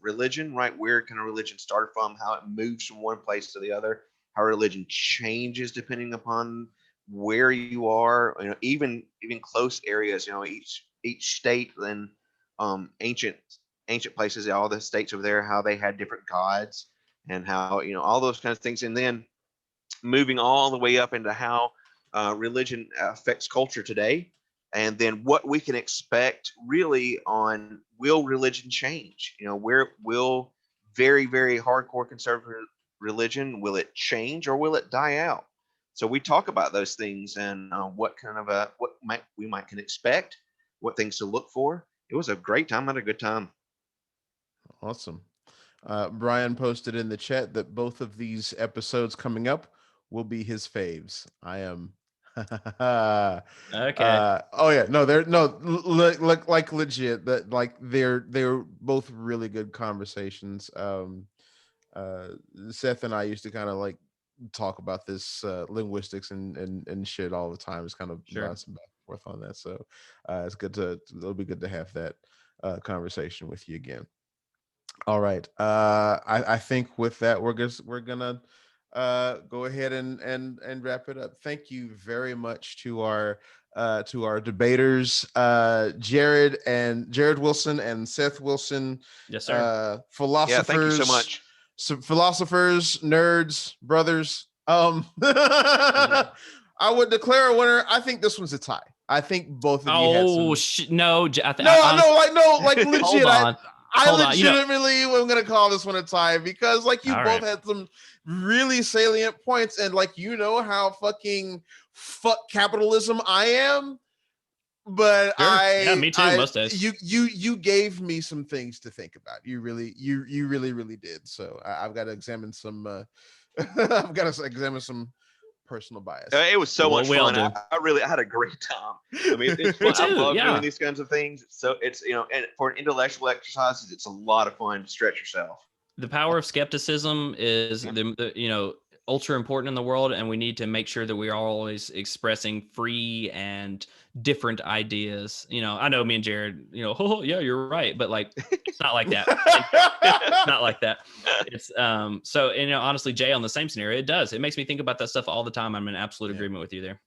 religion, right? Where kind of religion started from, how it moves from one place to the other, how religion changes depending upon where you are. Even close areas. Each state and ancient places, all the states over there, how they had different gods and how all those kinds of things, and then moving all the way up into how religion affects culture today. And then what we can expect really on will religion change? Where will very, very hardcore conservative religion, will it change or will it die out? So we talk about those things and what kind of we can expect, what things to look for. It was a great time. I had a good time. Awesome. Brian posted in the chat that both of these episodes coming up will be his faves. I am Okay. Oh yeah, no, they're no look like legit. That like they're both really good conversations. Seth and I used to kind of like talk about this linguistics and shit all the time. It's kind of Sure. bouncing back and forth on that. So it's good it'll be good to have that conversation with you again. All right. I think with that we're gonna go ahead and wrap it up. Thank you very much to our debaters, Jared Wilson and Seth Wilson, Yes, sir. philosophers. Yeah, thank you so much. Philosophers, nerds, brothers. I would declare a winner. I think this one's a tie. I think both of you had some. No, Like legit. Hold on. I Hold on, legitimately am gonna call this one a tie because like you All both right. had some really salient points, and like how fucking fuck capitalism I am. But Yeah, me too, most days. You gave me some things to think about. You really did. So I've got to examine some I've got to examine some personal bias. It was so much we all fun. do. I had a great time. I mean, it's fun. I too, love yeah. doing these kinds of things. So it's and for an intellectual exercises, it's a lot of fun to stretch yourself. The power of skepticism is the ultra important in the world, and we need to make sure that we are always expressing free and different ideas. I know me and Jared, oh yeah, you're right, but like it's not like that. It's not like that. It's so honestly, Jay, on the same scenario, it makes me think about that stuff all the time. I'm in absolute agreement with you there.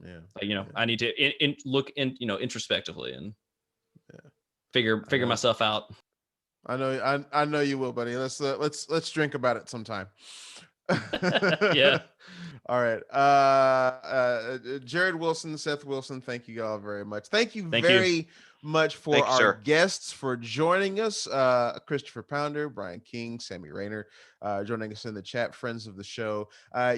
Yeah. I need to look introspectively and figure myself out. I know you will, buddy. Let's drink about it sometime. Yeah. All right. Jared Wilson, Seth Wilson, thank you all very much. Thank you very much for Thank you, our sir. guests for joining us. Christopher Pounder, Brian King, Sammy Rayner, joining us in the chat, friends of the show.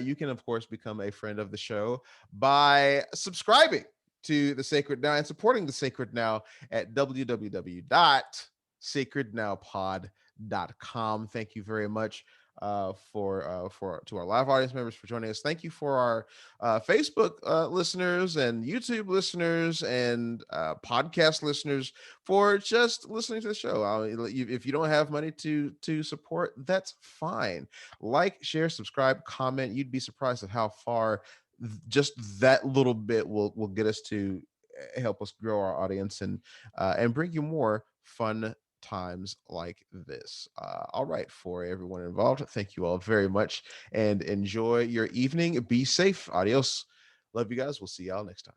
You can, of course, become a friend of the show by subscribing to the Sacred Now and supporting the Sacred Now at www.sacrednowpod.com. Thank you very much to our live audience members for joining us. Thank you for our Facebook listeners and YouTube listeners and podcast listeners for just listening to the show. If you don't have money to support, that's fine. Like, share, subscribe, comment. You'd be surprised at how far just that little bit will get us to help us grow our audience and bring you more fun times like this. All right, for everyone involved, thank you all very much and enjoy your evening. Be safe. Adios. Love you guys. We'll see y'all next time.